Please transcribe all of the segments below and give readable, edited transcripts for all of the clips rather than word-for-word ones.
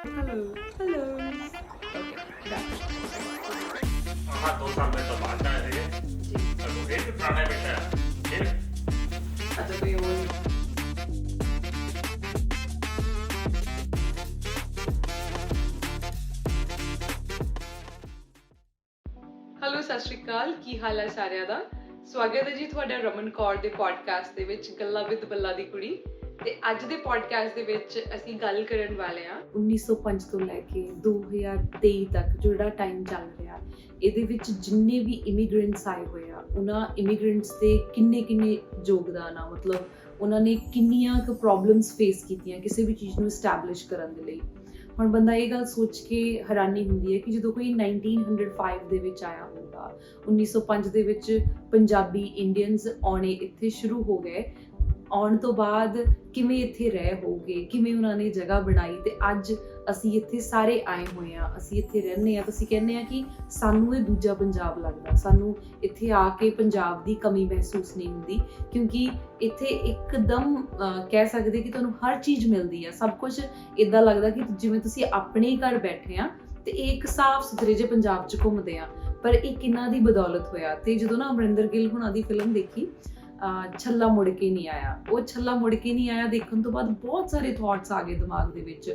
Hello. Hello. Okay, done. हाँ 2 साल में तो बात है ये जी। तो ये भी पुराना बेटा है ये अच्छा कोई और ਹੈਲੋ ਸਤਿ ਸ਼੍ਰੀ ਅਕਾਲ ਕੀ ਹਾਲ ਹੈ ਸਾਰਿਆਂ ਦਾ ਸਵਾਗਤ ਹੈ ਜੀ ਤੁਹਾਡਾ ਰਮਨ ਕੌਰ ਦੇ ਪੋਡਕਾਸਟ ਦੇ ਵਿੱਚ ਗੱਲਾਂ ਵਿਦ ਬੱਲਾ ਦੀ ਕੁੜੀ ਤੇ ਅੱਜ ਦੇ ਪੋਡਕਾਸਟ ਦੇ ਵਿੱਚ ਅਸੀਂ ਗੱਲ ਕਰਨ ਵਾਲੇ ਹਾਂ 1905 ਤੋਂ ਲੈ ਕੇ 2023 ਤੱਕ ਜਿਹੜਾ ਟਾਈਮ ਚੱਲ ਰਿਹਾ ਇਹਦੇ ਵਿੱਚ ਜਿੰਨੇ ਵੀ ਇਮੀਗ੍ਰੈਂਟਸ ਆਏ ਹੋਏ ਆ ਉਹਨਾਂ ਇਮੀਗ੍ਰੈਂਟਸ ਦੇ ਕਿੰਨੇ ਯੋਗਦਾਨ ਆ ਮਤਲਬ ਉਹਨਾਂ ਨੇ ਕਿੰਨੀਆਂ ਕੁ ਪ੍ਰੋਬਲਮਸ ਫੇਸ ਕੀਤੀਆਂ ਕਿਸੇ ਵੀ ਚੀਜ਼ ਨੂੰ ਐਸਟੈਬਲਿਸ਼ ਕਰਨ ਦੇ ਲਈ ਹੁਣ ਬੰਦਾ ਇਹ ਗੱਲ ਸੋਚ ਕੇ ਹੈਰਾਨੀ ਹੁੰਦੀ ਹੈ ਕਿ ਜਦੋਂ ਕੋਈ 1905 ਦੇ ਵਿੱਚ ਆਇਆ ਹੋਊਗਾ 1905 ਦੇ ਵਿੱਚ ਪੰਜਾਬੀ ਇੰਡੀਅਨਸ ਆਉਣੇ ਇੱਥੇ ਸ਼ੁਰੂ ਹੋ ਗਏ ਆਉਣ ਤੋਂ ਬਾਅਦ ਕਿਵੇਂ ਇੱਥੇ ਰਹਿ ਹੋਗੇ ਕਿਵੇਂ ਉਹਨਾਂ ਨੇ ਜਗ੍ਹਾ ਬਣਾਈ ਤੇ ਅੱਜ ਅਸੀਂ ਇੱਥੇ ਸਾਰੇ ਆਏ ਹੋਏ ਆ ਅਸੀਂ ਇੱਥੇ ਰਹਿੰਦੇ ਆ ਤਾਂ ਅਸੀਂ ਕਹਿੰਦੇ ਆ ਕਿ ਸਾਨੂੰ ਇਹ ਦੂਜਾ ਪੰਜਾਬ ਲੱਗਦਾ ਸਾਨੂੰ ਇੱਥੇ ਆ ਕੇ ਪੰਜਾਬ ਦੀ ਕਮੀ ਮਹਿਸੂਸ ਨਹੀਂ ਹੁੰਦੀ ਕਿਉਂਕਿ ਇੱਥੇ ਇੱਕਦਮ ਕਹਿ ਸਕਦੇ ਕਿ ਤੁਹਾਨੂੰ ਹਰ ਚੀਜ਼ ਮਿਲਦੀ ਆ ਸਭ ਕੁਝ ਇਦਾਂ ਲੱਗਦਾ ਕਿ ਜਿਵੇਂ ਤੁਸੀਂ ਆਪਣੇ ਘਰ ਬੈਠੇ ਆ ਤੇ ਇਹ ਇੱਕ ਸਾਫ਼ ਸੁਥਰੇ ਜਿਹੇ ਪੰਜਾਬ 'ਚ ਘੁੰਮਦੇ ਆ ਪਰ ਇਹ ਕਿੰਨਾ ਦੀ ਬਦੌਲਤ ਹੋਇਆ ਤੇ ਜਦੋਂ ਨਾ ਅਮਰਿੰਦਰ ਗਿੱਲ ਹੁਣਾਂ ਦੀ ਫਿਲਮ ਦੇਖੀ ਛੱਲਾ ਮੁੜ ਕੇ ਨਹੀਂ ਆਇਆ ਉਹ ਛੱਲਾ ਮੁੜ ਕੇ ਨਹੀਂ ਆਇਆ ਦੇਖਣ ਤੋਂ ਬਾਅਦ ਬਹੁਤ ਸਾਰੇ ਥਾਟਸ ਆ ਗਏ ਦਿਮਾਗ ਦੇ ਵਿੱਚ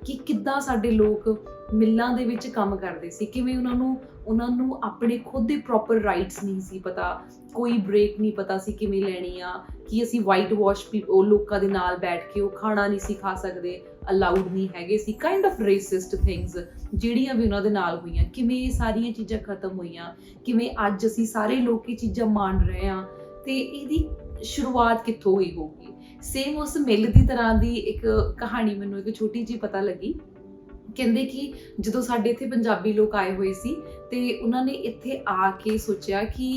ਕਿ ਕਿੱਦਾਂ ਸਾਡੇ ਲੋਕ ਮਿੱਲਾਂ ਦੇ ਵਿੱਚ ਕੰਮ ਕਰਦੇ ਸੀ ਕਿਵੇਂ ਉਹਨਾਂ ਨੂੰ ਆਪਣੇ ਖੁਦ ਦੇ ਪ੍ਰੋਪਰ ਰਾਈਟਸ ਨਹੀਂ ਸੀ ਪਤਾ ਕੋਈ ਬ੍ਰੇਕ ਨਹੀਂ ਪਤਾ ਸੀ ਕਿਵੇਂ ਲੈਣੀ ਆ ਕਿ ਅਸੀਂ ਵਾਈਟ ਵਾਸ਼ ਉਹ ਲੋਕਾਂ ਦੇ ਨਾਲ ਬੈਠ ਕੇ ਉਹ ਖਾਣਾ ਨਹੀਂ ਸੀ ਖਾ ਸਕਦੇ ਅਲਾਉਡ ਨਹੀਂ ਹੈਗੇ ਸੀ ਕਾਈਂਡ ਆਫ ਰੇਸਿਸਟ ਥਿੰਗਸ ਜਿਹੜੀਆਂ ਵੀ ਉਹਨਾਂ ਦੇ ਨਾਲ ਹੋਈਆਂ ਕਿਵੇਂ ਇਹ ਸਾਰੀਆਂ ਚੀਜ਼ਾਂ ਖਤਮ ਹੋਈਆਂ ਕਿਵੇਂ ਅੱਜ ਅਸੀਂ ਸਾਰੇ ਲੋਕ ਇਹ ਚੀਜ਼ਾਂ ਮੰਨ ਰਹੇ ਹਾਂ ਤੇ ਇਹਦੀ ਸ਼ੁਰੂਆਤ ਕਿੱਥੋਂ ਹੋਈ ਹੋਊਗੀ ਸੇਮ ਉਸ ਮਿਲ ਦੀ ਤਰ੍ਹਾਂ ਦੀ ਇੱਕ ਕਹਾਣੀ ਮੈਨੂੰ ਇੱਕ ਛੋਟੀ ਜਿਹੀ ਪਤਾ ਲੱਗੀ ਕਹਿੰਦੇ ਕਿ ਜਦੋਂ ਸਾਡੇ ਇੱਥੇ ਪੰਜਾਬੀ ਲੋਕ ਆਏ ਹੋਏ ਸੀ ਤੇ ਉਹਨਾਂ ਨੇ ਇੱਥੇ ਆ ਕੇ ਸੋਚਿਆ ਕਿ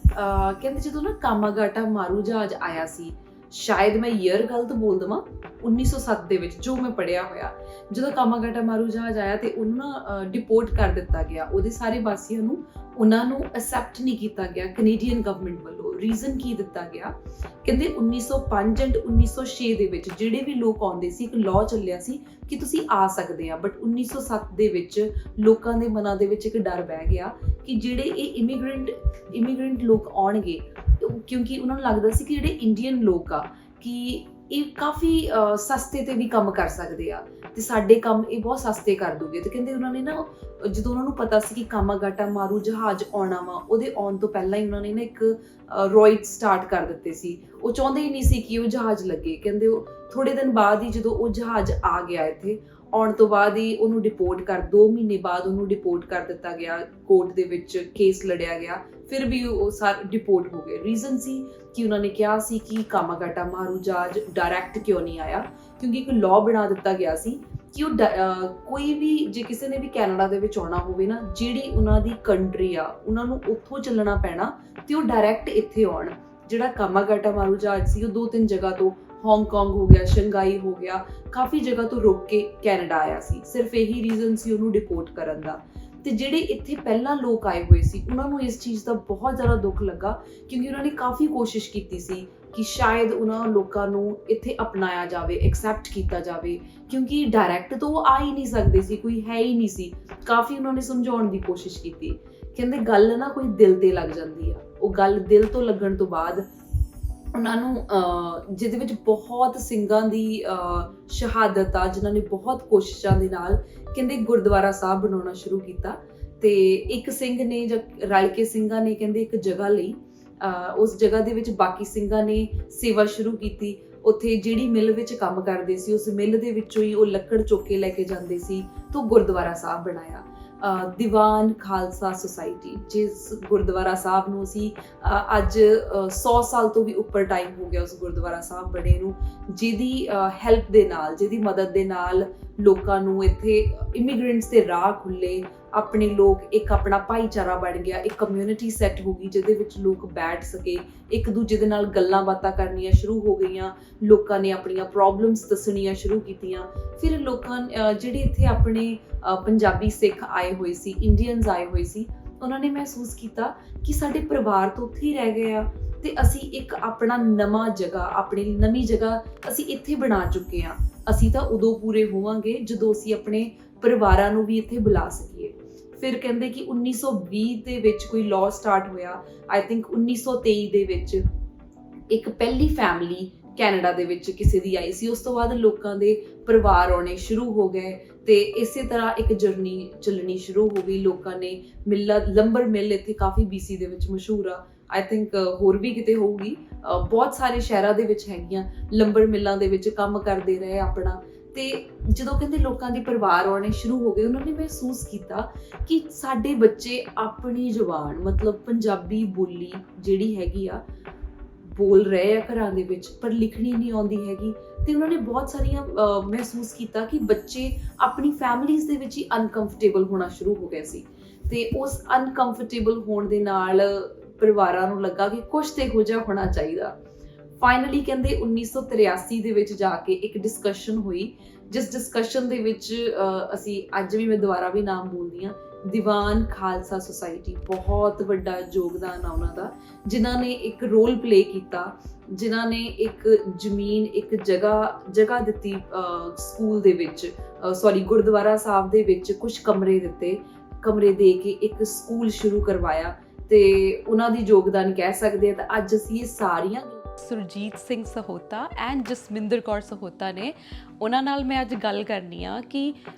ਕਹਿੰਦੇ ਜਦੋਂ ਨਾ ਕਾਮਾਗਾਟਾ ਮਾਰੂ ਜਹਾਜ਼ ਆਇਆ ਸੀ ਸ਼ਾਇਦ ਮੈਂ ਈਅਰ ਗਲਤ ਬੋਲ ਦਵਾਂ 1907 ਦੇ ਵਿੱਚ ਜੋ ਮੈਂ ਪੜ੍ਹਿਆ ਹੋਇਆ ਜਦੋਂ ਕਾਮਾਗਾਟਾ ਮਾਰੂ ਜਹਾਜ਼ ਆਇਆ ਤੇ ਉਹਨੂੰ ਨਾ ਡਿਪੋਰਟ ਕਰ ਦਿੱਤਾ ਗਿਆ ਉਹਦੇ ਸਾਰੇ ਵਾਸੀਆਂ ਨੂੰ ਉਹਨਾਂ ਨੂੰ ਐਕਸੈਪਟ ਨਹੀਂ ਕੀਤਾ ਗਿਆ ਕੈਨੇਡੀਅਨ ਗਵਰਨਮੈਂਟ ਵੱਲੋਂ ਰੀਜ਼ਨ ਕੀ ਦਿੱਤਾ ਗਿਆ ਕਹਿੰਦੇ 1905 ਐਂਡ 1906 ਦੇ ਵਿੱਚ ਜਿਹੜੇ ਵੀ ਲੋਕ ਆਉਂਦੇ ਸੀ ਇੱਕ ਲਾਅ ਚੱਲਿਆ ਸੀ ਕਿ ਤੁਸੀਂ ਆ ਸਕਦੇ ਆ ਬਟ 1907 ਦੇ ਵਿੱਚ ਲੋਕਾਂ ਦੇ ਮਨਾਂ ਦੇ ਵਿੱਚ ਇੱਕ ਡਰ ਬਹਿ ਗਿਆ ਕਿ ਜਿਹੜੇ ਇਹ ਇਮੀਗ੍ਰੈਂਟ ਲੋਕ ਆਉਣਗੇ ਕਿਉਂਕਿ ਉਹਨਾਂ ਨੂੰ ਲੱਗਦਾ ਸੀ ਕਿ ਜਿਹੜੇ ਇੰਡੀਅਨ ਲੋਕ ਆ ਕਿ ਇਹ ਕਾਫੀ ਸਸਤੇ ਤੇ ਵੀ ਕੰਮ ਕਰ ਸਕਦੇ ਆ ਤੇ ਸਾਡੇ ਕੰਮ ਇਹ ਬਹੁਤ ਸਸਤੇ ਕਰ ਦੂਗੇ ਤੇ ਕਹਿੰਦੇ ਉਹਨਾਂ ਨੇ ਨਾ ਜਦੋਂ ਉਹਨਾਂ ਨੂੰ ਪਤਾ ਸੀ ਕਿ ਕਾਮਾਗਾਟਾ ਮਾਰੂ ਜਹਾਜ਼ ਆਉਣਾ ਵਾ ਉਹਦੇ ਆਉਣ ਤੋਂ ਪਹਿਲਾਂ ਹੀ ਉਹਨਾਂ ਨੇ ਨਾ ਇੱਕ ਰੋਇਟ ਸਟਾਰਟ ਕਰ ਦਿੱਤੇ ਸੀ ਉਹ ਚਾਹੁੰਦੇ ਹੀ ਨਹੀਂ ਸੀ ਕਿ ਉਹ ਜਹਾਜ਼ ਲੱਗੇ ਕਹਿੰਦੇ ਉਹ ਥੋੜੇ ਦਿਨ ਬਾਅਦ ਹੀ ਜਦੋਂ ਉਹ ਜਹਾਜ਼ ਆ ਗਿਆ ਇੱਥੇ ਆਉਣ ਤੋਂ ਬਾਅਦ ਹੀ ਉਹਨੂੰ ਡਿਪੋਰਟ 2 ਮਹੀਨੇ ਬਾਅਦ ਉਹਨੂੰ ਡਿਪੋਰਟ ਕਰ ਦਿੱਤਾ ਗਿਆ ਕੋਰਟ ਦੇ ਵਿੱਚ ਕੇਸ ਲੜਿਆ ਗਿਆ ਫਿਰ ਵੀ ਉਹ ਸਾਰੇ ਡਿਪੋਰਟ ਹੋ ਗਏ ਰੀਜ਼ਨ ਸੀ ਕਿ ਉਹਨਾਂ ਨੇ ਕਿਹਾ ਸੀ ਕਿ ਕਾਮਾਗਾਟਾ ਮਾਰੂ ਜਹਾਜ਼ ਡਾਇਰੈਕਟ ਕਿਉਂ ਨਹੀਂ ਆਇਆ ਕਿਉਂਕਿ ਇੱਕ ਲਾਅ ਬਣਾ ਦਿੱਤਾ ਗਿਆ ਸੀ ਕਿ ਉਹ ਕੋਈ ਵੀ ਜੇ ਕਿਸੇ ਨੇ ਵੀ ਕੈਨੇਡਾ ਦੇ ਵਿੱਚ ਆਉਣਾ ਹੋਵੇ ਨਾ ਜਿਹੜੀ ਉਹਨਾਂ ਦੀ ਕੰਟਰੀ ਆ ਉਹਨਾਂ ਨੂੰ ਉੱਥੋਂ ਚੱਲਣਾ ਪੈਣਾ ਤੇ ਉਹ ਡਾਇਰੈਕਟ ਇੱਥੇ ਆਉਣ ਜਿਹੜਾ ਕਾਮਾਗਾਟਾ ਮਾਰੂ ਜਹਾਜ਼ ਸੀ ਉਹ 2-3 ਜਗ੍ਹਾ ਤੋਂ ਹਾਂਗਕਾਂਗ ਹੋ ਗਿਆ ਸ਼ੰਘਾਈ ਹੋ ਗਿਆ ਕਾਫੀ ਜਗ੍ਹਾ ਤੋਂ ਰੁਕ ਕੇ ਕੈਨੇਡਾ ਆਇਆ ਸੀ ਸਿਰਫ ਇਹੀ ਰੀਜ਼ਨ ਸੀ ਉਹਨੂੰ ਡਿਪੋਰਟ ਕਰਨ ਦਾ ਤੇ ਜਿਹੜੇ ਇੱਥੇ ਪਹਿਲਾਂ ਲੋਕ ਆਏ ਹੋਏ ਸੀ ਉਹਨਾਂ ਨੂੰ ਇਸ ਚੀਜ਼ ਦਾ ਬਹੁਤ ਜ਼ਿਆਦਾ ਦੁੱਖ ਲੱਗਾ ਕਿਉਂਕਿ ਉਹਨਾਂ ਨੇ ਕਾਫੀ ਕੋਸ਼ਿਸ਼ ਕੀਤੀ ਸੀ ਕਿ ਸ਼ਾਇਦ ਉਹਨਾਂ ਲੋਕਾਂ ਨੂੰ ਇੱਥੇ ਅਪਣਾਇਆ ਜਾਵੇ ਐਕਸੈਪਟ ਕੀਤਾ ਜਾਵੇ ਕਿਉਂਕਿ ਡਾਇਰੈਕਟ ਤਾਂ ਉਹ ਆ ਹੀ ਨਹੀਂ ਸਕਦੇ ਸੀ ਕੋਈ ਹੈ ਹੀ ਨਹੀਂ ਸੀ ਕਾਫੀ ਉਹਨਾਂ ਨੇ ਸਮਝਾਉਣ ਦੀ ਕੋਸ਼ਿਸ਼ ਕੀਤੀ ਕਹਿੰਦੇ ਗੱਲ ਨਾ ਕੋਈ ਦਿਲ ਤੇ ਲੱਗ ਜਾਂਦੀ ਆ ਉਹ ਗੱਲ ਦਿਲ ਤੋਂ ਲੱਗਣ ਤੋਂ ਬਾਅਦ ਉਹਨਾਂ ਨੂੰ ਜਿਹਦੇ ਵਿੱਚ ਬਹੁਤ ਸਿੰਘਾਂ ਦੀ ਸ਼ਹਾਦਤ ਆ ਜਿਨ੍ਹਾਂ ਨੇ ਬਹੁਤ ਕੋਸ਼ਿਸ਼ਾਂ ਦੇ ਨਾਲ ਕਹਿੰਦੇ ਗੁਰਦੁਆਰਾ ਸਾਹਿਬ ਬਣਾਉਣਾ ਸ਼ੁਰੂ ਕੀਤਾ ਤੇ ਇੱਕ ਸਿੰਘ ਨੇ ਰਲ ਕੇ ਸਿੰਘਾਂ ਨੇ ਕਹਿੰਦੇ ਇੱਕ ਜਗ੍ਹਾ ਲਈ ਉਸ ਜਗ੍ਹਾ ਦੇ ਵਿੱਚ ਬਾਕੀ ਸਿੰਘਾਂ ਨੇ ਸੇਵਾ ਸ਼ੁਰੂ ਕੀਤੀ ਉੱਥੇ ਜਿਹੜੀ ਮਿੱਲ ਵਿੱਚ ਕੰਮ ਕਰਦੇ ਸੀ ਉਸ ਮਿੱਲ ਦੇ ਵਿੱਚੋਂ ਹੀ ਉਹ ਲੱਕੜ ਚੁੱਕ ਕੇ ਲੈ ਕੇ ਜਾਂਦੇ ਸੀ ਤਾਂ ਗੁਰਦੁਆਰਾ ਸਾਹਿਬ ਬਣਾਇਆ ਦੀਵਾਨ ਖਾਲਸਾ ਸੁਸਾਇਟੀ ਜਿਸ ਗੁਰਦੁਆਰਾ ਸਾਹਿਬ ਨੂੰ ਅਸੀਂ ਅੱਜ 100 ਸਾਲ ਤੋਂ ਵੀ ਉੱਪਰ ਟਾਈਮ ਹੋ ਗਿਆ ਉਸ ਗੁਰਦੁਆਰਾ ਸਾਹਿਬ ਬਣੇ ਨੂੰ ਜਿਹਦੀ ਹੈਲਪ ਦੇ ਨਾਲ ਜਿਹਦੀ ਮਦਦ ਦੇ ਨਾਲ ਲੋਕਾਂ ਨੂੰ ਇੱਥੇ ਇਮੀਗ੍ਰੈਂਟਸ ਦੇ ਰਾਹ ਖੁੱਲੇ ਆਪਣੇ ਲੋਕ ਇੱਕ ਆਪਣਾ ਭਾਈਚਾਰਾ ਬਣ ਗਿਆ ਇੱਕ ਕਮਿਊਨਿਟੀ ਸੈੱਟ ਹੋ ਗਈ ਜਿਹਦੇ ਵਿੱਚ ਲੋਕ ਬੈਠ ਸਕੇ ਇੱਕ ਦੂਜੇ ਦੇ ਨਾਲ ਗੱਲਾਂ ਬਾਤਾਂ ਕਰਨੀਆਂ ਸ਼ੁਰੂ ਹੋ ਗਈਆਂ ਲੋਕਾਂ ਨੇ ਆਪਣੀਆਂ ਪ੍ਰੋਬਲਮਸ ਦੱਸਣੀਆਂ ਸ਼ੁਰੂ ਕੀਤੀਆਂ ਫਿਰ ਲੋਕਾਂ ਜਿਹੜੇ ਇੱਥੇ ਆਪਣੇ ਪੰਜਾਬੀ ਸਿੱਖ ਆਏ ਹੋਏ ਸੀ ਇੰਡੀਅਨਸ ਆਏ ਹੋਏ ਸੀ ਉਹਨਾਂ ਨੇ ਮਹਿਸੂਸ ਕੀਤਾ ਕਿ ਸਾਡੇ ਪਰਿਵਾਰ ਤਾਂ ਉੱਥੇ ਹੀ ਰਹਿ ਗਏ ਆ ਤੇ ਅਸੀਂ ਇੱਕ ਆਪਣਾ ਨਵਾਂ ਜਗ੍ਹਾ ਆਪਣੀ ਨਵੀਂ ਜਗ੍ਹਾ ਅਸੀਂ ਇੱਥੇ ਬਣਾ ਚੁੱਕੇ ਆ ਅਸੀਂ ਤਾਂ ਉਦੋਂ ਪੂਰੇ ਹੋਵਾਂਗੇ ਜਦੋਂ ਅਸੀਂ ਆਪਣੇ ਪਰਿਵਾਰਾਂ ਨੂੰ ਵੀ ਇੱਥੇ ਬੁਲਾ ਸਕੀਏ। ਫਿਰ ਕਹਿੰਦੇ ਕਿ 1920 ਦੇ ਵਿੱਚ ਕੋਈ ਲਾਅ ਸਟਾਰਟ ਹੋਇਆ, ਆਈ ਥਿੰਕ 1923 ਦੇ ਵਿੱਚ ਇੱਕ ਪਹਿਲੀ ਫੈਮਿਲੀ ਕੈਨੇਡਾ ਦੇ ਵਿੱਚ ਕਿਸੇ ਦੀ ਆਈ ਸੀ। ਉਸ ਤੋਂ ਬਾਅਦ ਲੋਕਾਂ ਦੇ ਪਰਿਵਾਰ ਆਉਣੇ ਸ਼ੁਰੂ ਹੋ ਗਏ ਤੇ ਇਸੇ ਤਰ੍ਹਾਂ ਇੱਕ ਜਰਨੀ ਚੱਲਣੀ ਸ਼ੁਰੂ ਹੋ ਗਈ। ਲੋਕਾਂ ਨੇ ਮਿੱਲਾਂ, ਲੰਬਰ ਮਿਲ ਇੱਥੇ ਕਾਫੀ BC ਦੇ ਵਿੱਚ ਮਸ਼ਹੂਰ ਆ, ਆਈ ਥਿੰਕ ਹੋਰ ਵੀ ਕਿਤੇ ਹੋਊਗੀ, ਬਹੁਤ ਸਾਰੇ ਸ਼ਹਿਰਾਂ ਦੇ ਵਿੱਚ ਹੈਗੀਆਂ, ਲੰਬਰ ਮਿੱਲਾਂ ਦੇ ਵਿੱਚ ਕੰਮ ਕਰਦੇ ਰਹੇ ਆਪਣਾ। ਤੇ ਜਦੋਂ ਕਹਿੰਦੇ ਲੋਕਾਂ ਦੇ ਪਰਿਵਾਰ ਆਉਣੇ ਸ਼ੁਰੂ ਹੋ ਗਏ, ਉਹਨਾਂ ਨੇ ਮਹਿਸੂਸ ਕੀਤਾ ਕਿ ਸਾਡੇ ਬੱਚੇ ਆਪਣੀ ਜ਼ੁਬਾਨ ਮਤਲਬ ਪੰਜਾਬੀ ਬੋਲੀ ਜਿਹੜੀ ਹੈਗੀ ਆ ਬੋਲ ਰਹੇ ਆ ਘਰਾਂ ਦੇ ਵਿੱਚ, ਪਰ ਲਿਖਣੀ ਨਹੀਂ ਆਉਂਦੀ ਹੈਗੀ। ਤੇ ਉਹਨਾਂ ਨੇ ਬਹੁਤ ਸਾਰੀਆਂ ਮਹਿਸੂਸ ਕੀਤਾ ਕਿ ਬੱਚੇ ਆਪਣੀ ਫੈਮਲੀਜ਼ ਦੇ ਵਿੱਚ ਹੀ ਅਨਕੰਫਰਟੇਬਲ ਹੋਣਾ ਸ਼ੁਰੂ ਹੋ ਗਏ ਸੀ। ਤੇ ਉਸ ਅਨਕੰਫਰਟੇਬਲ ਹੋਣ ਦੇ ਨਾਲ ਪਰਿਵਾਰਾਂ ਨੂੰ ਲੱਗਾ ਕਿ ਕੁਛ ਤੇ ਇਹੋ ਜਿਹਾ ਹੋਣਾ ਚਾਹੀਦਾ। ਫਾਈਨਲੀ ਕਹਿੰਦੇ 1983 ਦੇ ਵਿੱਚ ਜਾ ਕੇ ਇੱਕ ਡਿਸਕਸ਼ਨ ਹੋਈ, ਜਿਸ ਡਿਸਕਸ਼ਨ ਦੇ ਵਿੱਚ ਅਸੀਂ ਅੱਜ ਵੀ, ਮੈਂ ਦੁਬਾਰਾ ਵੀ ਨਾਮ ਬੋਲਦੀ ਹਾਂ, ਦੀਵਾਨ ਖਾਲਸਾ ਸੁਸਾਇਟੀ, ਬਹੁਤ ਵੱਡਾ ਯੋਗਦਾਨ ਆ ਉਹਨਾਂ ਦਾ, ਜਿਨ੍ਹਾਂ ਨੇ ਇੱਕ ਰੋਲ ਪਲੇ ਕੀਤਾ, ਜਿਨ੍ਹਾਂ ਨੇ ਇੱਕ ਜ਼ਮੀਨ, ਇੱਕ ਜਗ੍ਹਾ ਦਿੱਤੀ ਸਕੂਲ ਦੇ ਵਿੱਚ, ਗੁਰਦੁਆਰਾ ਸਾਹਿਬ ਦੇ ਵਿੱਚ ਕੁਝ ਕਮਰੇ ਦਿੱਤੇ, ਕਮਰੇ ਦੇ ਕੇ ਇੱਕ ਸਕੂਲ ਸ਼ੁਰੂ ਕਰਵਾਇਆ। ਤੇ ਉਹਨਾਂ ਦੀ ਯੋਗਦਾਨ ਕਹਿ ਸਕਦੇ ਆ। ਤਾਂ ਅੱਜ ਅਸੀਂ ਇਹ ਸਾਰੀਆਂ ਸੁਰਜੀਤ ਸਿੰਘ ਸਹੋਤਾ ਐਂਡ ਜਸਮਿੰਦਰ ਕੌਰ ਸਹੋਤਾ ਨੇ, ਉਹਨਾਂ ਨਾਲ ਮੈਂ ਅੱਜ ਗੱਲ ਕਰਨੀ ਆ ਕਿ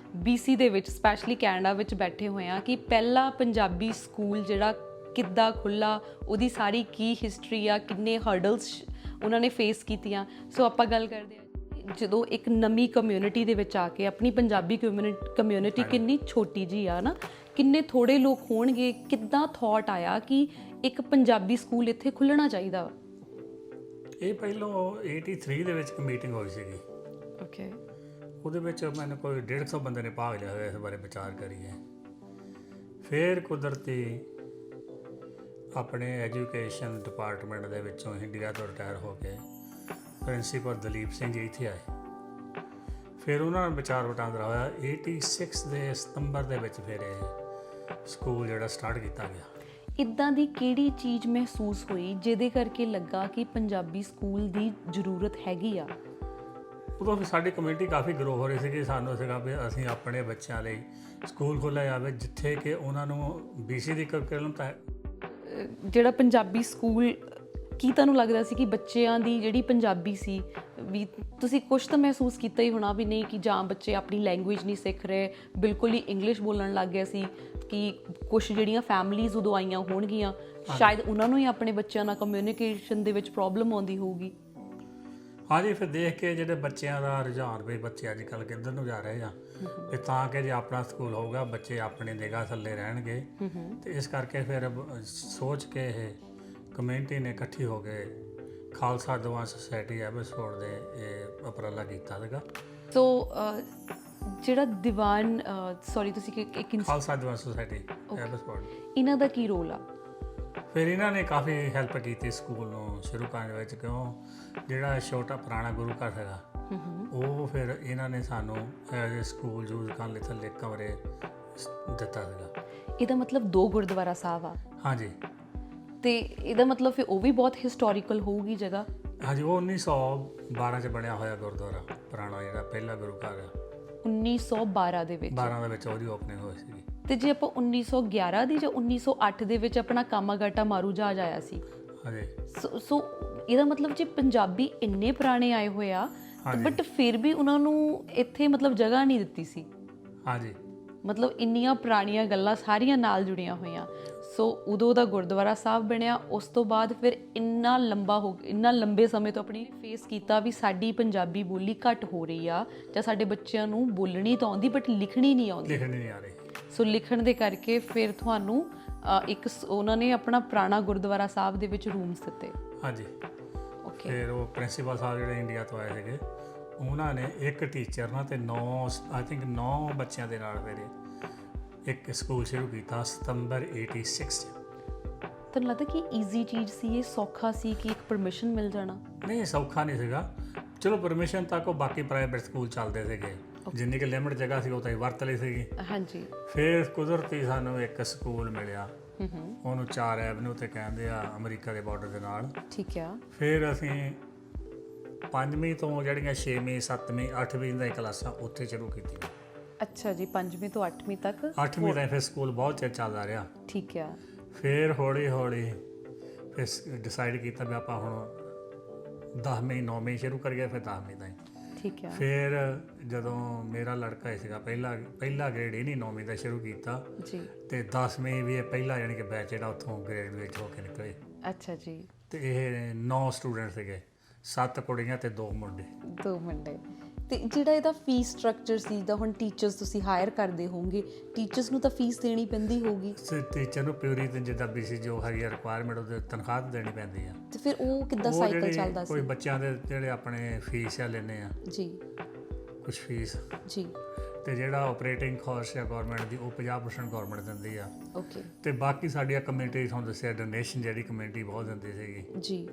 BC ਦੇ ਵਿੱਚ, ਸਪੈਸ਼ਲੀ ਕੈਨੇਡਾ ਵਿੱਚ ਬੈਠੇ ਹੋਏ ਆ, ਕਿ ਪਹਿਲਾ ਪੰਜਾਬੀ ਸਕੂਲ ਜਿਹੜਾ ਕਿੱਦਾਂ ਖੁੱਲ੍ਹਾ, ਉਹਦੀ ਸਾਰੀ ਕੀ ਹਿਸਟਰੀ ਆ, ਕਿੰਨੇ ਹਰਡਲਸ ਉਹਨਾਂ ਨੇ ਫੇਸ ਕੀਤੀਆਂ। ਸੋ ਆਪਾਂ ਗੱਲ ਕਰਦੇ ਹਾਂ, ਜਦੋਂ ਇੱਕ ਨਵੀਂ ਕਮਿਊਨਿਟੀ ਦੇ ਵਿੱਚ ਆ ਕੇ, ਆਪਣੀ ਪੰਜਾਬੀ ਕਮਿਊਨਿਟੀ ਕਿੰਨੀ ਛੋਟੀ ਜੀ ਆ ਨਾ, ਕਿੰਨੇ ਥੋੜ੍ਹੇ ਲੋਕ ਹੋਣਗੇ, ਕਿੱਦਾਂ ਥੋਟ ਆਇਆ ਕਿ ਇੱਕ ਪੰਜਾਬੀ ਸਕੂਲ ਇੱਥੇ ਖੁੱਲ੍ਹਣਾ ਚਾਹੀਦਾ ਵਾ? ਇਹ ਪਹਿਲਾਂ 83 ਦੇ ਵਿੱਚ ਇੱਕ ਮੀਟਿੰਗ ਹੋਈ ਸੀਗੀ। ਓਕੇ। ਉਹਦੇ ਵਿੱਚ ਮੈਨੂੰ ਕੋਈ 150 ਬੰਦੇ ਨੇ ਭਾਗ ਲਿਆ ਹੋਇਆ ਇਸ ਬਾਰੇ ਵਿਚਾਰ ਕਰੀਏ। ਫਿਰ ਕੁਦਰਤੀ ਆਪਣੇ ਐਜੂਕੇਸ਼ਨ ਡਿਪਾਰਟਮੈਂਟ ਦੇ ਵਿੱਚੋਂ ਇੰਡੀਆ ਤੋਂ ਰਿਟਾਇਰ ਹੋ ਕੇ ਪ੍ਰਿੰਸੀਪਲ ਦਲੀਪ ਸਿੰਘ ਜੀ ਇੱਥੇ ਆਏ। ਫਿਰ ਉਹਨਾਂ ਨਾਲ ਵਿਚਾਰ ਵਟਾਂਦਰਾ ਹੋਇਆ। 86 ਦੇ ਸਤੰਬਰ ਦੇ ਵਿੱਚ ਫਿਰ ਇਹ ਸਕੂਲ ਜਿਹੜਾ ਸਟਾਰਟ ਕੀਤਾ ਗਿਆ। ਇੱਦਾਂ ਦੀ ਕਿਹੜੀ ਚੀਜ਼ ਮਹਿਸੂਸ ਹੋਈ ਜਿਹਦੇ ਕਰਕੇ ਲੱਗਾ ਕਿ ਪੰਜਾਬੀ ਸਕੂਲ ਦੀ ਜ਼ਰੂਰਤ ਹੈਗੀ ਆ? ਉਦੋਂ ਫਿਰ ਸਾਡੀ ਕਮਿਊਨਿਟੀ ਕਾਫੀ ਗਰੋ ਹੋ ਰਹੀ ਸੀ ਕਿ ਸਾਨੂੰ ਸੀਗਾ ਵੀ ਅਸੀਂ ਆਪਣੇ ਬੱਚਿਆਂ ਲਈ ਸਕੂਲ ਖੋਲ੍ਹਿਆ ਜਾਵੇ ਜਿੱਥੇ ਕਿ ਉਹਨਾਂ ਨੂੰ BC ਦੀ ਕਰਿਕੂਲਮ ਤਾਂ ਜਿਹੜਾ ਪੰਜਾਬੀ ਸਕੂਲ, ਕੀ ਤੁਹਾਨੂੰ ਲੱਗਦਾ ਸੀ ਕਿ ਬੱਚਿਆਂ ਦੀ ਜਿਹੜੀ ਪੰਜਾਬੀ ਸੀ, ਵੀ ਤੁਸੀਂ ਕੁਛ ਤਾਂ ਮਹਿਸੂਸ ਕੀਤਾ ਹੀ ਹੋਣਾ ਵੀ ਨਹੀਂ ਕਿ ਜਾਂ ਬੱਚੇ ਆਪਣੀ ਲੈਂਗੁਏਜ ਨਹੀਂ ਸਿੱਖ ਰਹੇ, ਬਿਲਕੁਲ ਹੀ ਇੰਗਲਿਸ਼ ਬੋਲਣ ਲੱਗ ਗਏ ਸੀ, ਕਿ ਕੁਛ ਜਿਹੜੀਆਂ ਫੈਮਲੀਜ਼ ਉਦੋਂ ਆਈਆਂ ਹੋਣਗੀਆਂ, ਸ਼ਾਇਦ ਉਹਨਾਂ ਨੂੰ ਹੀ ਆਪਣੇ ਬੱਚਿਆਂ ਨਾਲ ਕਮਿਊਨੀਕੇਸ਼ਨ ਦੇ ਵਿੱਚ ਪ੍ਰੋਬਲਮ ਆਉਂਦੀ ਹੋਊਗੀ। ਹਾਂਜੀ, ਫਿਰ ਦੇਖ ਕੇ ਜਿਹੜੇ ਬੱਚਿਆਂ ਦਾ ਰੁਝਾਨ, ਵੀ ਬੱਚੇ ਅੱਜ ਕੱਲ੍ਹ ਕਿੱਧਰ ਨੂੰ ਜਾ ਰਹੇ ਆ, ਤੇ ਤਾਂ ਕਿ ਜੇ ਆਪਣਾ ਸਕੂਲ ਹੋਊਗਾ ਬੱਚੇ ਆਪਣੀ ਨਿਗਾਹ ਥੱਲੇ ਰਹਿਣਗੇ। ਤੇ ਇਸ ਕਰਕੇ ਫਿਰ ਸੋਚ ਕੇ ਇਹ ਕਮਿਊਨਿਟੀ ਨੇ ਇਕੱਠੀ ਹੋ ਕੇ ਖਾਲਸਾ ਦੀਵਾਨ ਸੁਸਾਇਟੀ ਐਬਸਫੋਰਡ ਦੇ ਇਹ ਉਪਰਾਲਾ ਕੀਤਾ ਸੀਗਾ। ਸੋ ਜਿਹੜਾ ਦੀਵਾਨ, ਤੁਸੀਂ ਇੱਕ ਖਾਲਸਾ ਦੀਵਾਨ ਸੁਸਾਇਟੀ ਐਬਸਫੋਰਡ, ਇਹਨਾਂ ਦਾ ਕੀ ਰੋਲ ਆ? ਫਿਰ ਇਹਨਾਂ ਨੇ ਕਾਫੀ ਹੈਲਪ ਕੀਤੀ ਸਕੂਲ ਨੂੰ ਸ਼ੁਰੂ ਕਰਨ ਵਿੱਚ, ਕਿਉਂ ਜਿਹੜਾ ਛੋਟਾ ਪੁਰਾਣਾ ਗੁਰੂ ਘਰ ਹੈਗਾ ਉਹ ਫਿਰ ਇਹਨਾਂ ਨੇ ਸਾਨੂੰ ਐਜ਼ ਸਕੂਲ ਯੂਜ਼ ਕਰਨ ਲਈ ਥੱਲੇ ਕਮਰੇ ਦਿੱਤਾ ਸੀਗਾ। ਇਹਦਾ ਮਤਲਬ 2 ਗੁਰਦੁਆਰਾ ਸਾਹਿਬ ਆ? ਹਾਂਜੀ। ਤੇ ਇਹਦਾ ਮਤਲਬ ਫਿਰ ਉਹ ਵੀ ਬਹੁਤ ਹਿਸਟੋਰੀਕਲ ਹੋਊਗੀ ਜਗ੍ਹਾ? ਹਾਂਜੀ, ਉਹ 1912 'ਚ ਬਣਿਆ ਹੋਇਆ ਗੁਰਦੁਆਰਾ ਪੁਰਾਣਾ, ਜਿਹੜਾ ਪਹਿਲਾ ਗੁਰੂ ਘਰ ਆ। 1912 ਦੇ ਵਿੱਚ? 12 ਦੇ ਵਿੱਚ ਉਹਦੀ ਓਪਨਿੰਗ ਹੋਈ ਸੀ। ਤੇ ਜੇ ਆਪਾਂ 1911 ਦੀ ਜਾਂ 1908 ਦੇ ਵਿੱਚ ਆਪਣਾ ਕਾਮਾਗਾਟਾ ਮਾਰੂ ਜਹਾਜ਼ ਆਇਆ ਸੀ। ਹਾਂਜੀ। ਸੋ ਇਹਦਾ ਮਤਲਬ ਜੇ ਪੰਜਾਬੀ ਇੰਨੇ ਪੁਰਾਣੇ ਆਏ ਹੋਏ ਆ, ਬਟ ਫਿਰ ਵੀ ਉਹਨਾਂ ਨੂੰ ਇੱਥੇ ਮਤਲਬ ਜਗ੍ਹਾ ਨਹੀਂ ਦਿੱਤੀ ਸੀ। ਹਾਂਜੀ। ਮਤਲਬ ਇੰਨੀਆਂ ਪੁਰਾਣੀਆਂ ਗੱਲਾਂ ਸਾਰੀਆਂ ਨਾਲ ਜੁੜੀਆਂ ਹੋਈਆਂ। ਸੋ ਉਦੋਂ ਦਾ ਗੁਰਦੁਆਰਾ ਸਾਹਿਬ ਬਣਿਆ, ਉਸ ਤੋਂ ਬਾਅਦ ਫਿਰ ਇੰਨਾ ਲੰਬੇ ਸਮੇਂ ਤੋਂ ਆਪਣੀ ਫੇਸ ਕੀਤਾ ਵੀ ਸਾਡੀ ਪੰਜਾਬੀ ਬੋਲੀ ਘੱਟ ਹੋ ਰਹੀ ਆ, ਜਾਂ ਸਾਡੇ ਬੱਚਿਆਂ ਨੂੰ ਬੋਲਣੀ ਤਾਂ ਆਉਂਦੀ ਬਟ ਲਿਖਣੀ ਨਹੀਂ ਆਉਂਦੀ। ਲਿਖਣੀ ਨਹੀਂ ਆ ਰਹੀ। ਸੋ ਲਿਖਣ ਦੇ ਕਰਕੇ ਫਿਰ ਤੁਹਾਨੂੰ ਉਹਨਾਂ ਨੇ ਆਪਣਾ ਪੁਰਾਣਾ ਗੁਰਦੁਆਰਾ ਸਾਹਿਬ ਦੇ ਵਿੱਚ ਰੂਮਸ ਦਿੱਤੇ। ਹਾਂਜੀ। ਓਕੇ। ਫਿਰ ਉਹ ਪ੍ਰਿੰਸੀਪਲ ਸਾਹਿਬ ਜਿਹੜੇ ਇੰਡੀਆ ਤੋਂ ਆਏ ਸੀਗੇ, ਉਹਨਾਂ ਨੇ ਇੱਕ ਟੀਚਰ ਨਾਲ ਤੇ 9 ਬੱਚਿਆਂ ਦੇ ਨਾਲ ਫਿਰ ਇੱਕ ਸਕੂਲ ਸ਼ੁਰੂ ਕੀਤਾ ਸਤੰਬਰ 86 'ਚ। ਤੁਹਾਨੂੰ ਲੱਗਦਾ ਕਿ ਈਜ਼ੀ ਚੀਜ਼ ਸੀ ਇਹ, ਸੌਖਾ ਸੀ ਕਿ ਇੱਕ ਪਰਮਿਸ਼ਨ ਮਿਲ ਜਾਣਾ? ਨਹੀਂ, ਸੌਖਾ ਨਹੀਂ ਸੀਗਾ। ਚਲੋ ਪਰਮਿਸ਼ਨ ਤੱਕ ਉਹ ਬਾਕੀ ਪ੍ਰਾਈਵੇਟ ਸਕੂਲ ਚੱਲਦੇ ਸੀਗੇ, ਜਿੰਨੀ ਕਿ ਲਿਮਿਟ ਜਗ੍ਹਾ ਸੀ ਉਹ ਤਾਂ ਵਰਤ ਲਈ ਸੀਗੀ। ਹਾਂਜੀ। ਫਿਰ ਕੁਦਰਤੀ ਸਾਨੂੰ ਇੱਕ ਸਕੂਲ ਮਿਲਿਆ, ਉਹਨੂੰ 4 ਐਵਨਿਊ ਤੇ ਕਹਿੰਦੇ ਆ, ਅਮਰੀਕਾ ਦੇ ਬਾਰਡਰ ਦੇ ਨਾਲ। ਠੀਕ ਆ। ਫਿਰ ਅਸੀਂ 5ਵੀਂ ਤੋਂ ਜਿਹੜੀਆਂ 6ਵੀਂ 7ਵੀਂ 8ਵੀਂ ਦੀਆਂ ਕਲਾਸਾਂ ਉੱਥੇ ਸ਼ੁਰੂ ਕੀਤੀਆਂ। ਅੱਛਾ ਜੀ, 5ਵੀਂ ਤੋਂ 8ਵੀਂ ਤੱਕ 8ਵੀਂ ਦਾ ਫਿਰ ਸਕੂਲ ਬਹੁਤ ਚਿਰ ਚੱਲਦਾ ਰਿਹਾ। ਠੀਕ ਆ। ਫਿਰ ਹੌਲੀ ਹੌਲੀ ਫਿਰ ਡਿਸਾਈਡ ਕੀਤਾ ਵੀ ਆਪਾਂ ਹੁਣ 10ਵੀਂ 9ਵੀਂ ਸ਼ੁਰੂ ਕਰੀਏ, ਫਿਰ 10ਵੀਂ ਤਾਈਂ। ਠੀਕ ਆ ਫਿਰ ਜਦੋਂ ਮੇਰਾ ਲੜਕਾ ਹੀ ਸੀਗਾ ਪਹਿਲਾ ਗ੍ਰੇਡ ਹੀ ਨਹੀਂ 9ਵੀਂ ਦਾ ਸ਼ੁਰੂ ਕੀਤਾ, ਜੀ। ਤੇ 10ਵੀਂ ਵੀ ਇਹ ਪਹਿਲਾ ਯਾਨੀ ਕਿ ਬੈਚ ਜਿਹੜਾ ਉੱਥੋਂ ਗ੍ਰੇਡ ਵਿੱਚ ਹੋ ਕੇ ਨਿਕਲੇ। ਅੱਛਾ ਜੀ। ਤੇ ਇਹ 9 ਸਟੂਡੈਂਟ ਸੀਗੇ, 7 ਕੁੜੀਆਂ ਤੇ 2 ਮੁੰਡੇ। 2 ਮੁੰਡੇ। ਤੇ ਜਿਹੜਾ ਇਹਦਾ ਫੀਸ ਸਟਰਕਚਰ ਸੀ, ਜਿੱਦਾਂ ਹੁਣ ਟੀਚਰਸ ਤੁਸੀਂ ਹਾਇਰ ਕਰਦੇ ਹੋਵੋਗੇ, ਟੀਚਰਸ ਨੂੰ ਤਾਂ ਫੀਸ ਦੇਣੀ ਪੈਂਦੀ ਹੋਊਗੀ। ਟੀਚਰ ਨੂੰ ਪਿਊਰੀ ਤੇ ਜਿੱਦਾਂ BC ਜੋ ਹੈਗੀ ਰਿਕੁਆਇਰਮੈਂਟ ਉਹਦੇ ਤਨਖਾਹ ਤਾਂ ਦੇਣੀ ਪੈਂਦੀ ਆ। ਤੇ ਫਿਰ ਉਹ ਕਿੱਦਾਂ ਉਹ ਸਾਈਕਲ ਜਿਹੜੀ ਚੱਲਦਾ ਕੋਈ ਸੀ? ਬੱਚਿਆਂ ਦੇ ਜਿਹੜੇ ਆਪਣੇ ਫੀਸ ਆ ਲੈਂਦੇ ਆ ਜੀ ਕੁਝ ਫੀਸ, ਜੀ। ਤੇ ਜਿਹੜਾ ਆਪਰੇਟਿੰਗ ਕਾਸਟ ਆ ਗਵਰਨਮੈਂਟ ਦੀ ਉਹ 50% ਗਵਰਨਮੈਂਟ ਦਿੰਦੀ ਆ। ਓਕੇ ਤੇ ਬਾਕੀ ਸਾਡੀਆਂ ਕਮਿਊਨਿਟੀ ਤੁਹਾਨੂੰ ਦੱਸਿਆ ਡੋਨੇਸ਼ਨ ਜਿਹੜੀ ਕਮਿਊਨਿਟੀ ਬਹੁਤ ਦਿੰਦੀ ਸੀਗੀ। ਜੀ।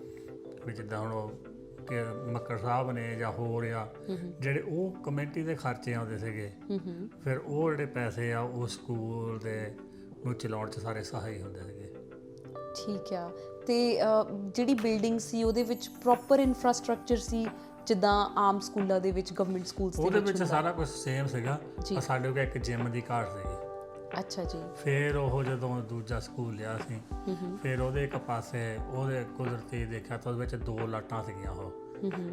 ਵੀ ਜਿੱਦਾਂ ਹੁਣ ਉਹ ਕਿ ਮੱਕੜ ਸਾਹਿਬ ਨੇ ਜਾਂ ਹੋਰ ਆ ਜਿਹੜੇ ਉਹ ਕਮਿਊਨਿਟੀ ਦੇ ਖਰਚੇ ਆਉਂਦੇ ਸੀਗੇ, ਫਿਰ ਉਹ ਜਿਹੜੇ ਪੈਸੇ ਆ ਉਹ ਸਕੂਲ ਦੇ ਨੂੰ ਚਲਾਉਣ 'ਚ ਸਾਰੇ ਸਹਾਈ ਹੁੰਦੇ ਸੀਗੇ। ਠੀਕ ਆ। ਤੇ ਜਿਹੜੀ ਬਿਲਡਿੰਗ ਸੀ ਉਹਦੇ ਵਿੱਚ ਪ੍ਰੋਪਰ ਇਨਫਰਾਸਟ੍ਰਕਚਰ ਸੀ, ਜਿੱਦਾਂ ਆਮ ਸਕੂਲਾਂ ਦੇ ਵਿੱਚ, ਗਵਰਨਮੈਂਟ ਸਕੂਲਸ ਉਹਦੇ ਵਿੱਚ ਹੁੰਦਾ? ਸਾਰਾ ਕੁਝ ਸੇਮ ਸੀਗਾ, ਜੀ। ਪਰ ਸਾਡੇ ਕੋਲ ਇੱਕ ਜਿਮ ਦੀ ਘਾਟ ਸੀਗੀ। ਅੱਛਾ ਜੀ। ਫਿਰ ਉਹ ਜਦੋਂ ਦੂਜਾ ਸਕੂਲ ਲਿਆ ਸੀ, ਫਿਰ ਉਹਦੇ ਇੱਕ ਪਾਸੇ ਉਹਦੇ ਕੁਦਰਤੀ ਦੇਖਿਆ ਤਾਂ ਉਹਦੇ ਵਿੱਚ 2 ਲਾਟਾਂ ਸੀਗੀਆਂ। ਉਹ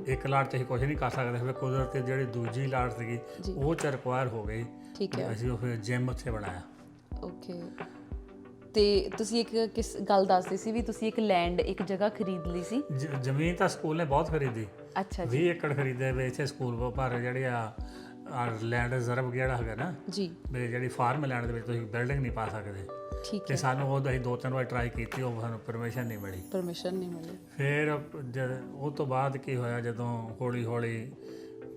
ਇੱਕ ਲਾਟ 'ਚ ਅਸੀਂ ਕੁਝ ਨਹੀਂ ਕਰ ਸਕਦੇ, ਫਿਰ ਕੁਦਰਤੀ ਜਿਹੜੀ ਦੂਜੀ ਲਾਟ ਸੀਗੀ ਉਹ 'ਚ ਰਿਕੁਆਇਰ ਹੋ ਗਈ। ਠੀਕ ਹੈ। ਅਸੀਂ ਉਹ ਫਿਰ ਜਿਮ ਉੱਥੇ ਬਣਾਇਆ। ਓਕੇ। ਤੇ ਤੁਸੀਂ ਇੱਕ ਕਿਸ ਗੱਲ ਦੱਸਦੇ ਸੀ ਵੀ ਤੁਸੀਂ ਇੱਕ ਲੈਂਡ, ਇੱਕ ਜਗ੍ਹਾ ਖਰੀਦ ਲਈ ਸੀ? ਜ਼ਮੀਨ ਤਾਂ ਸਕੂਲ ਨੇ ਬਹੁਤ ਖਰੀਦੀ। ਅੱਛਾ ਜੀ। 20 ਏਕੜ ਖਰੀਦੇ ਵੇ ਇੱਥੇ ਸਕੂਲ, ਪਰ ਜਿਹੜੇ ਆ ਲੈਂਡ ਰਿਜ਼ਰਵ ਜਿਹੜਾ ਹੈਗਾ ਨਾ, ਜੀ, ਵੀ ਜਿਹੜੀ ਫਾਰਮ ਲੈਂਡ ਦੇ ਵਿੱਚ ਤੁਸੀਂ ਬਿਲਡਿੰਗ ਨਹੀਂ ਪਾ ਸਕਦੇ। ਠੀਕ ਤੇ ਹੈ। ਸਾਨੂੰ ਉਹ ਅਸੀਂ 2-3 ਵਾਰ ਟਰਾਈ ਕੀਤੀ, ਉਹ ਸਾਨੂੰ ਪਰਮਿਸ਼ਨ ਨਹੀਂ ਮਿਲੀ। ਪਰਮਿਸ਼ਨ ਨਹੀਂ ਮਿਲੀ। ਫਿਰ ਜਦ ਉਹ ਤੋਂ ਬਾਅਦ ਕੀ ਹੋਇਆ, ਜਦੋਂ ਹੌਲੀ ਹੌਲੀ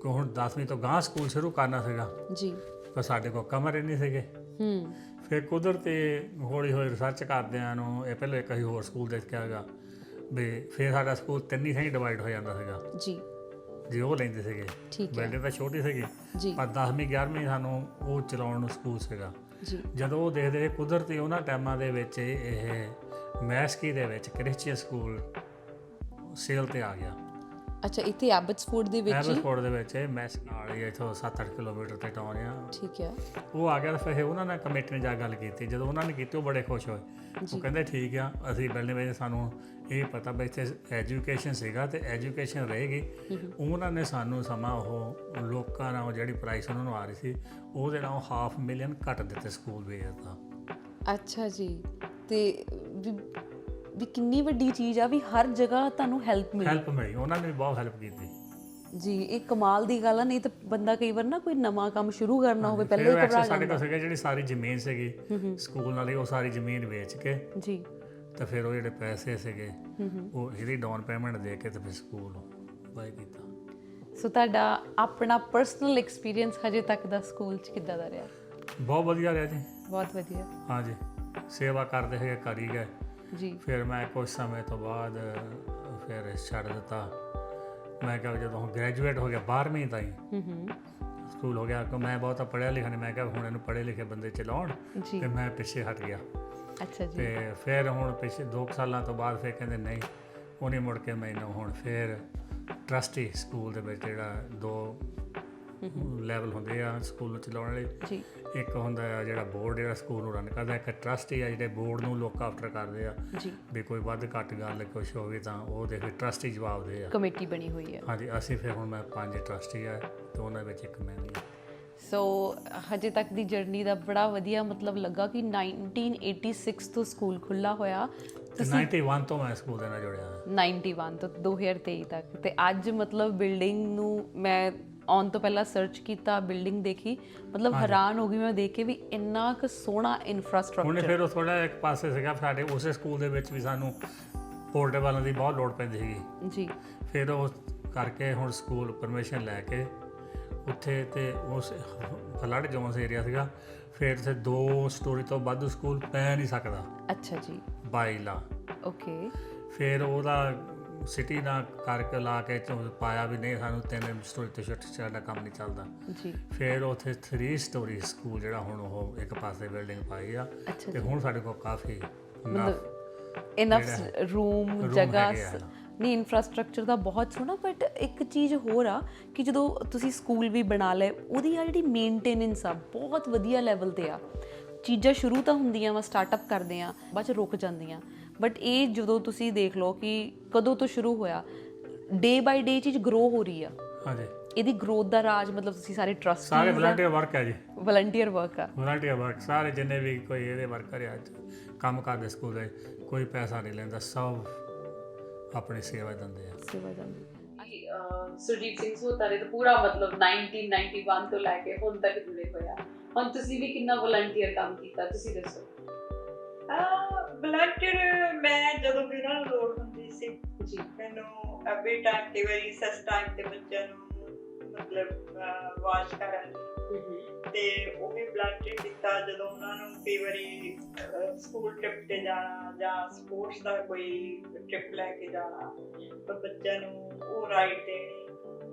ਹੁਣ 10ਵੀਂ ਤੋਂ ਗਾਂਹ ਸਕੂਲ ਸ਼ੁਰੂ ਕਰਨਾ ਸੀਗਾ, ਜੀ। ਪਰ ਸਾਡੇ ਕੋਲ ਕਮਰੇ ਨਹੀਂ ਸੀਗੇ। ਫਿਰ ਕੁਦਰਤੀ ਹੌਲੀ ਹੌਲੀ ਰਿਸਰਚ ਕਰਦਿਆਂ ਨੂੰ ਇਹ ਪਹਿਲਾਂ ਇੱਕ ਅਸੀਂ ਹੋਰ ਸਕੂਲ ਦੇਖਿਆ ਹੈਗਾ ਵੀ ਫਿਰ ਸਾਡਾ ਸਕੂਲ 3 ਥਾਈਂ ਡਿਵਾਈਡ ਹੋ ਜਾਂਦਾ ਸੀਗਾ। ਜੀ ਜੇ ਉਹ ਲੈਂਦੇ ਸੀਗੇ, ਠੀਕ ਹੈ। ਬਿਲਡਿੰਗ ਤਾਂ ਛੋਟੀ ਸੀਗੀ, ਜੀ ਪਰ 10ਵੀਂ 11ਵੀਂ ਸਾਨੂੰ ਉਹ ਚਲਾਉਣ ਨੂੰ ਸਕੂਲ ਸੀਗਾ। ਜੀ। ਜਦੋਂ ਉਹ ਦੇਖਦੇ ਕੁਦਰਤੀ ਉਹਨਾਂ ਟਾਈਮਾਂ ਦੇ ਵਿੱਚ ਇਹ ਮੈਸਕੀ ਦੇ ਵਿੱਚ ਕ੍ਰਿਸਚੀਅਨ ਸਕੂਲ ਸੇਲ ਤੇ ਆ ਗਿਆ। ਅੱਛਾ, ਇੱਥੇ ਐਬਟਸਫੋਰਡ ਦੇ ਵਿੱਚ ਹੀ? ਐਬਟਸਫੋਰਡ ਦੇ ਵਿੱਚ ਇਹ ਮੈਸਕੀ ਨਾਲ ਹੀ ਇੱਥੋਂ 7-8 ਕਿਲੋਮੀਟਰ ਤੇ ਟਾਊਨ ਆ। ਠੀਕ ਹੈ। ਉਹ ਆ ਗਿਆ, ਫਿਰ ਉਹਨਾਂ ਨੇ ਕਮੇਟੀ ਨੇ ਜਾ ਗੱਲ ਕੀਤੀ। ਜਦੋਂ ਉਹਨਾਂ ਨੇ ਕੀਤੀ ਉਹ ਬੜੇ ਖੁਸ਼ ਹੋਏ। ਉਹ ਕਹਿੰਦੇ ਠੀਕ ਆ, ਅਸੀਂ ਬਿਲਡਿੰਗ ਵਿੱਚ ਸਾਨੂੰ ਇਹ ਪਤਾ ਵੀ ਇੱਥੇ ਐਜੂਕੇਸ਼ਨ ਸੀਗਾ ਤੇ ਐਜੂਕੇਸ਼ਨ ਰਹੇਗੀ। ਉਹਨਾਂ ਨੇ ਸਾਨੂੰ ਸਮਾਂ ਉਹ ਲੋਕਾਂ ਨਾਲ ਜਿਹੜੀ ਪ੍ਰਾਈਸ ਉਹਨਾਂ ਨੂੰ ਆ ਰਹੀ ਸੀ ਉਹਦੇ ਨਾਲ $500,000 ਘੱਟ ਦਿੱਤੇ ਸਕੂਲ ਵੇਚ ਦਾ। ਅੱਛਾ ਜੀ। ਤੇ ਵੀ ਕਿੰਨੀ ਵੱਡੀ ਚੀਜ਼ ਆ ਵੀ ਹਰ ਜਗ੍ਹਾ ਤੁਹਾਨੂੰ ਹੈਲਪ ਮਿਲੀ। ਉਹਨਾਂ ਨੇ ਵੀ ਬਹੁਤ ਹੈਲਪ ਕੀਤੀ ਜੀ। ਇਹ ਕਮਾਲ ਦੀ ਗੱਲ ਆ। ਨਹੀਂ ਤਾਂ ਬੰਦਾ ਕਈ ਵਾਰ ਨਾ ਕੋਈ ਨਵਾਂ ਕੰਮ ਸ਼ੁਰੂ ਕਰਨਾ ਹੋਵੇ ਪਹਿਲੇ ਹੀ ਘਬਰਾ ਸਾਡੇ ਜਾਂਦਾ। ਕੋਲ ਸੀਗਾ ਜਿਹੜੀ ਸਾਰੀ ਜ਼ਮੀਨ ਸੀਗੀ ਸਕੂਲ ਵਾਲੀ, ਉਹ ਸਾਰੀ ਜ਼ਮੀਨ ਵੇਚ ਕੇ ਜੀ, ਤੇ ਫਿਰ ਉਹ ਜਿਹੜੇ ਪੈਸੇ ਸੀਗੇ ਉਹ ਇਹਦੀ ਡਾਊਨ ਪੇਮੈਂਟ ਦੇ ਕੇ ਤੇ ਫਿਰ ਸਕੂਲ ਬਾਈ ਕੀਤਾ। ਸੋ ਤੁਹਾਡਾ ਆਪਣਾ ਪਰਸਨਲ ਐਕਸਪੀਰੀਅੰਸ ਹਜੇ ਤੱਕ ਦਾ ਸਕੂਲ 'ਚ ਕਿੱਦਾਂ ਦਾ ਰਿਹਾ? ਬਹੁਤ ਵਧੀਆ ਰਿਹਾ ਜੀ। ਬਹੁਤ ਵਧੀਆ। ਹਾਂਜੀ, ਸੇਵਾ ਕਰਦੇ ਹੈਗੇ, ਕਰੀ ਗਏ। ਜੀ। ਫਿਰ ਮੈਂ ਕੁਝ ਸਮੇਂ ਤੋਂ ਬਾਅਦ ਫਿਰ ਛੱਡ ਦਿੱਤਾ। ਮੈਂ ਕਿਹਾ ਜਦੋਂ ਗ੍ਰੈਜੂਏਟ ਹੋ ਗਿਆ 12ਵੀਂ ਤਾਈਂ ਸਕੂਲ ਹੋ ਗਿਆ, ਕਿ ਮੈਂ ਬਹੁਤਾ ਪੜ੍ਹਿਆ ਲਿਖਿਆ ਨਹੀਂ। ਮੈਂ ਕਿਹਾ ਹੁਣ ਇਹਨੂੰ ਪੜ੍ਹੇ ਲਿਖੇ ਬੰਦੇ ਚਲਾਉਣ, ਤੇ ਮੈਂ ਪਿੱਛੇ ਹਟ ਗਿਆ। ਅੱਛਾ ਜੀ। ਤੇ ਫਿਰ ਹੁਣ ਪਿਛਲੇ 2 ਸਾਲਾਂ ਤੋਂ ਬਾਅਦ ਫਿਰ ਕਹਿੰਦੇ ਨਹੀਂ, ਉਹਨੇ ਮੁੜ ਕੇ ਮੈਨੂੰ ਹੁਣ ਫਿਰ ਟਰਸਟੀ ਸਕੂਲ ਦੇ ਵਿੱਚ ਜਿਹੜਾ 2 ਲੈਵਲ ਹੁੰਦੇ ਆ ਸਕੂਲ ਨੂੰ ਚਲਾਉਣ ਵਾਲੇ। ਜੀ। ਇੱਕ ਹੁੰਦਾ ਆ ਜਿਹੜਾ ਬੋਰਡ ਜਿਹੜਾ ਸਕੂਲ ਨੂੰ ਰਨ ਕਰਦਾ, ਇੱਕ ਟਰਸਟੀ ਆ ਜਿਹੜੇ ਬੋਰਡ ਨੂੰ ਲੋਕ ਆਫਟਰ ਕਰਦੇ ਆ। ਜੀ। ਵੀ ਕੋਈ ਵੱਧ ਘੱਟ ਗੱਲ ਕੁਛ ਹੋਵੇ ਤਾਂ ਉਹਦੇ ਫਿਰ ਟਰਸਟੀ ਜਵਾਬ ਦੇ ਆ। ਕਮੇਟੀ ਬਣੀ ਹੋਈ ਹੈ। ਹਾਂਜੀ, ਅਸੀਂ ਫਿਰ ਹੁਣ ਮੈਂ 5 ਟਰਸਟੀ ਆ ਤੇ ਉਹਨਾਂ ਵਿੱਚ ਇੱਕ ਮੈਂ ਵੀ। ਸੋ ਹਜੇ ਤੱਕ ਦੀ ਜਰਨੀ ਦਾ ਬੜਾ ਵਧੀਆ ਮਤਲਬ ਲੱਗਾ ਕਿ 1986 ਤੋਂ ਸਕੂਲ ਖੁੱਲ੍ਹਾ ਹੋਇਆ। 91 ਤੋਂ ਮੈਂ ਸਕੂਲ ਦੇ ਨਾਲ ਜੁੜਿਆ। 91 ਤੋਂ 2023 ਤੱਕ। ਤੇ ਅੱਜ ਮਤਲਬ ਬਿਲਡਿੰਗ ਨੂੰ ਮੈਂ ਆਉਣ ਤੋਂ ਪਹਿਲਾਂ ਸਰਚ ਕੀਤਾ, ਬਿਲਡਿੰਗ ਦੇਖੀ, ਮਤਲਬ ਹੈਰਾਨ ਹੋ ਗਈ ਮੈਂ ਦੇਖ ਕੇ ਵੀ ਇੰਨਾ ਕੁ ਸੋਹਣਾ ਇਨਫਰਾਸਟ੍ਰਕਚਰ। ਹੁਣ ਫਿਰ ਉਹ ਥੋੜਾ ਇੱਕ ਪਾਸੇ ਸੀਗਾ ਸਾਡੇ ਉਸੇ ਸਕੂਲ ਦੇ ਵਿੱਚ ਵੀ ਸਾਨੂੰ ਪੋਰਟੇਬਲਾਂ ਦੀ ਬਹੁਤ ਲੋੜ ਪੈਂਦੀ ਸੀਗੀ ਜੀ। ਫਿਰ ਉਹ ਕਰਕੇ ਹੁਣ ਸਕੂਲ ਪਰਮਿਸ਼ਨ ਲੈ ਕੇ ਉੱਥੇ ਤੇ ਉਸ ਫਲੱਡ ਜ਼ੋਨਸ ਏਰੀਆ ਸੀਗਾ, ਫਿਰ ਉੱਥੇ 2 ਸਟੋਰੀ ਤੋਂ ਵੱਧ ਸਕੂਲ ਪੈ ਨਹੀਂ ਸਕਦਾ। ਅੱਛਾ ਜੀ। ਬਾਈ ਲਾ। ਓਕੇ। ਫਿਰ ਉਹਦਾ ਸਿਟੀ ਨਾਲ ਕਰਕੇ ਲਾ ਕੇ ਪਾਇਆ ਵੀ ਨਹੀਂ, ਸਾਨੂੰ 3 ਸਟੋਰੀ ਤੋਂ ਸਾਡਾ ਕੰਮ ਨਹੀਂ ਚੱਲਦਾ। ਜੀ। ਫਿਰ ਉੱਥੇ 3 ਸਟੋਰੀ ਸਕੂਲ ਜਿਹੜਾ ਹੁਣ ਉਹ ਇੱਕ ਪਾਸੇ ਬਿਲਡਿੰਗ ਪਾਈ ਆ, ਤੇ ਹੁਣ ਸਾਡੇ ਕੋਲ ਕਾਫੀ ਇਨਫ ਰੂਮ, ਜਗ੍ਹਾ, ਨਹੀਂ ਇਨਫਰਾਸਟ੍ਰਕਚਰ ਦਾ ਬਹੁਤ ਸੋਹਣਾ, ਬਟ ਇੱਕ ਚੀਜ਼ ਹੋਰ ਆ ਕਿ ਜਦੋਂ ਤੁਸੀਂ ਸਕੂਲ ਵੀ ਬਣਾ ਲਏ, ਉਹਦੀ ਆ ਜਿਹੜੀ ਮੇਨਟੇਨੈਂਸ ਆ ਬਹੁਤ ਵਧੀਆ ਲੈਵਲ ਤੇ ਆ। ਚੀਜ਼ਾਂ ਸ਼ੁਰੂ ਤਾਂ ਹੁੰਦੀਆਂ ਵਾ, ਸਟਾਰਟਅਪ ਕਰਦੇ ਆ, ਬਾਅਦ 'ਚ ਰੁਕ ਜਾਂਦੀਆਂ, ਬਟ ਇਹ ਜਦੋਂ ਤੁਸੀਂ ਦੇਖ ਲਓ ਕਿ ਕਦੋਂ ਤੋਂ ਸ਼ੁਰੂ ਹੋਇਆ, ਡੇ ਬਾਈ ਡੇ ਚੀਜ਼ ਗਰੋ ਹੋ ਰਹੀ ਆ। ਹਾਂਜੀ, ਇਹਦੀ ਗਰੋਥ ਦਾ ਰਾਜ ਮਤਲਬ ਤੁਸੀਂ ਸਾਰੇ ਟਰਸਟ ਸਾਰੇ ਵਲੰਟੀਅਰ ਵਰਕ ਹੈ ਜੀ, ਵਲੰਟੀਅਰ ਵਰਕ ਆ। ਵਲੰਟੀਅਰ ਵਰਕ ਸਾਰੇ ਜਿੰਨੇ ਵੀ ਕੋਈ ਇਹਦੇ ਵਰਕਰ ਆ ਕੰਮ ਕਰਦੇ ਸਕੂਲ ਦੇ, ਕੋਈ ਪੈਸਾ ਨਹੀਂ ਲੈਂਦਾ, ਸਭ ਆਪਣੀ ਸੇਵਾ ਦਿੰਦੇ ਆ। ਸੇਵਾ ਜਾਂਦੀ ਸੁਰਜੀਤ ਸਿੰਘ ਸਹੋਤਾ ਨੇ ਤਾਂ ਪੂਰਾ ਮਤਲਬ 1991 ਤੋਂ ਲੈ ਕੇ ਹੁਣ ਤੱਕ ਜੁੜੇ ਹੋਇਆ। ਹੁਣ ਤੁਸੀਂ ਵੀ ਕਿੰਨਾ ਵਲੰਟੀਅਰ ਕੰਮ ਕੀਤਾ, ਤੁਸੀਂ ਦੱਸੋ। ਵਲੰਟੀਅਰ ਮੈਂ ਜਦੋਂ ਵੀ ਉਹਨਾਂ ਨੂੰ ਲੋੜ ਹੁੰਦੀ ਸੀ ਜੀ ਮੈਨੂੰ ਐਵਰੀ ਟਾਈਮ ਤੇ ਵੈਰੀ ਸਸ ਟਾਈਮ ਤੇ ਬੱਚਿਆਂ ਨੂੰ ਮਤਲਬ ਵਾਚ ਕਰਨ ਤੇ ਉਹ ਵੀ ਵਲੰਟੀਅਰ ਕੀਤਾ। ਜਦੋਂ ਉਹਨਾਂ ਨੂੰ ਕਈ ਵਾਰੀ ਸਕੂਲ ਟ੍ਰਿਪ ਤੇ ਜਾਣਾ ਜਾਂ ਸਪੋਰਟਸ ਦਾ ਕੋਈ ਟ੍ਰਿਪ ਲੈ ਕੇ ਜਾਣਾ ਤਾਂ ਬੱਚਿਆਂ ਨੂੰ ਉਹ ਰਾਈਡ ਦੇਣੀ,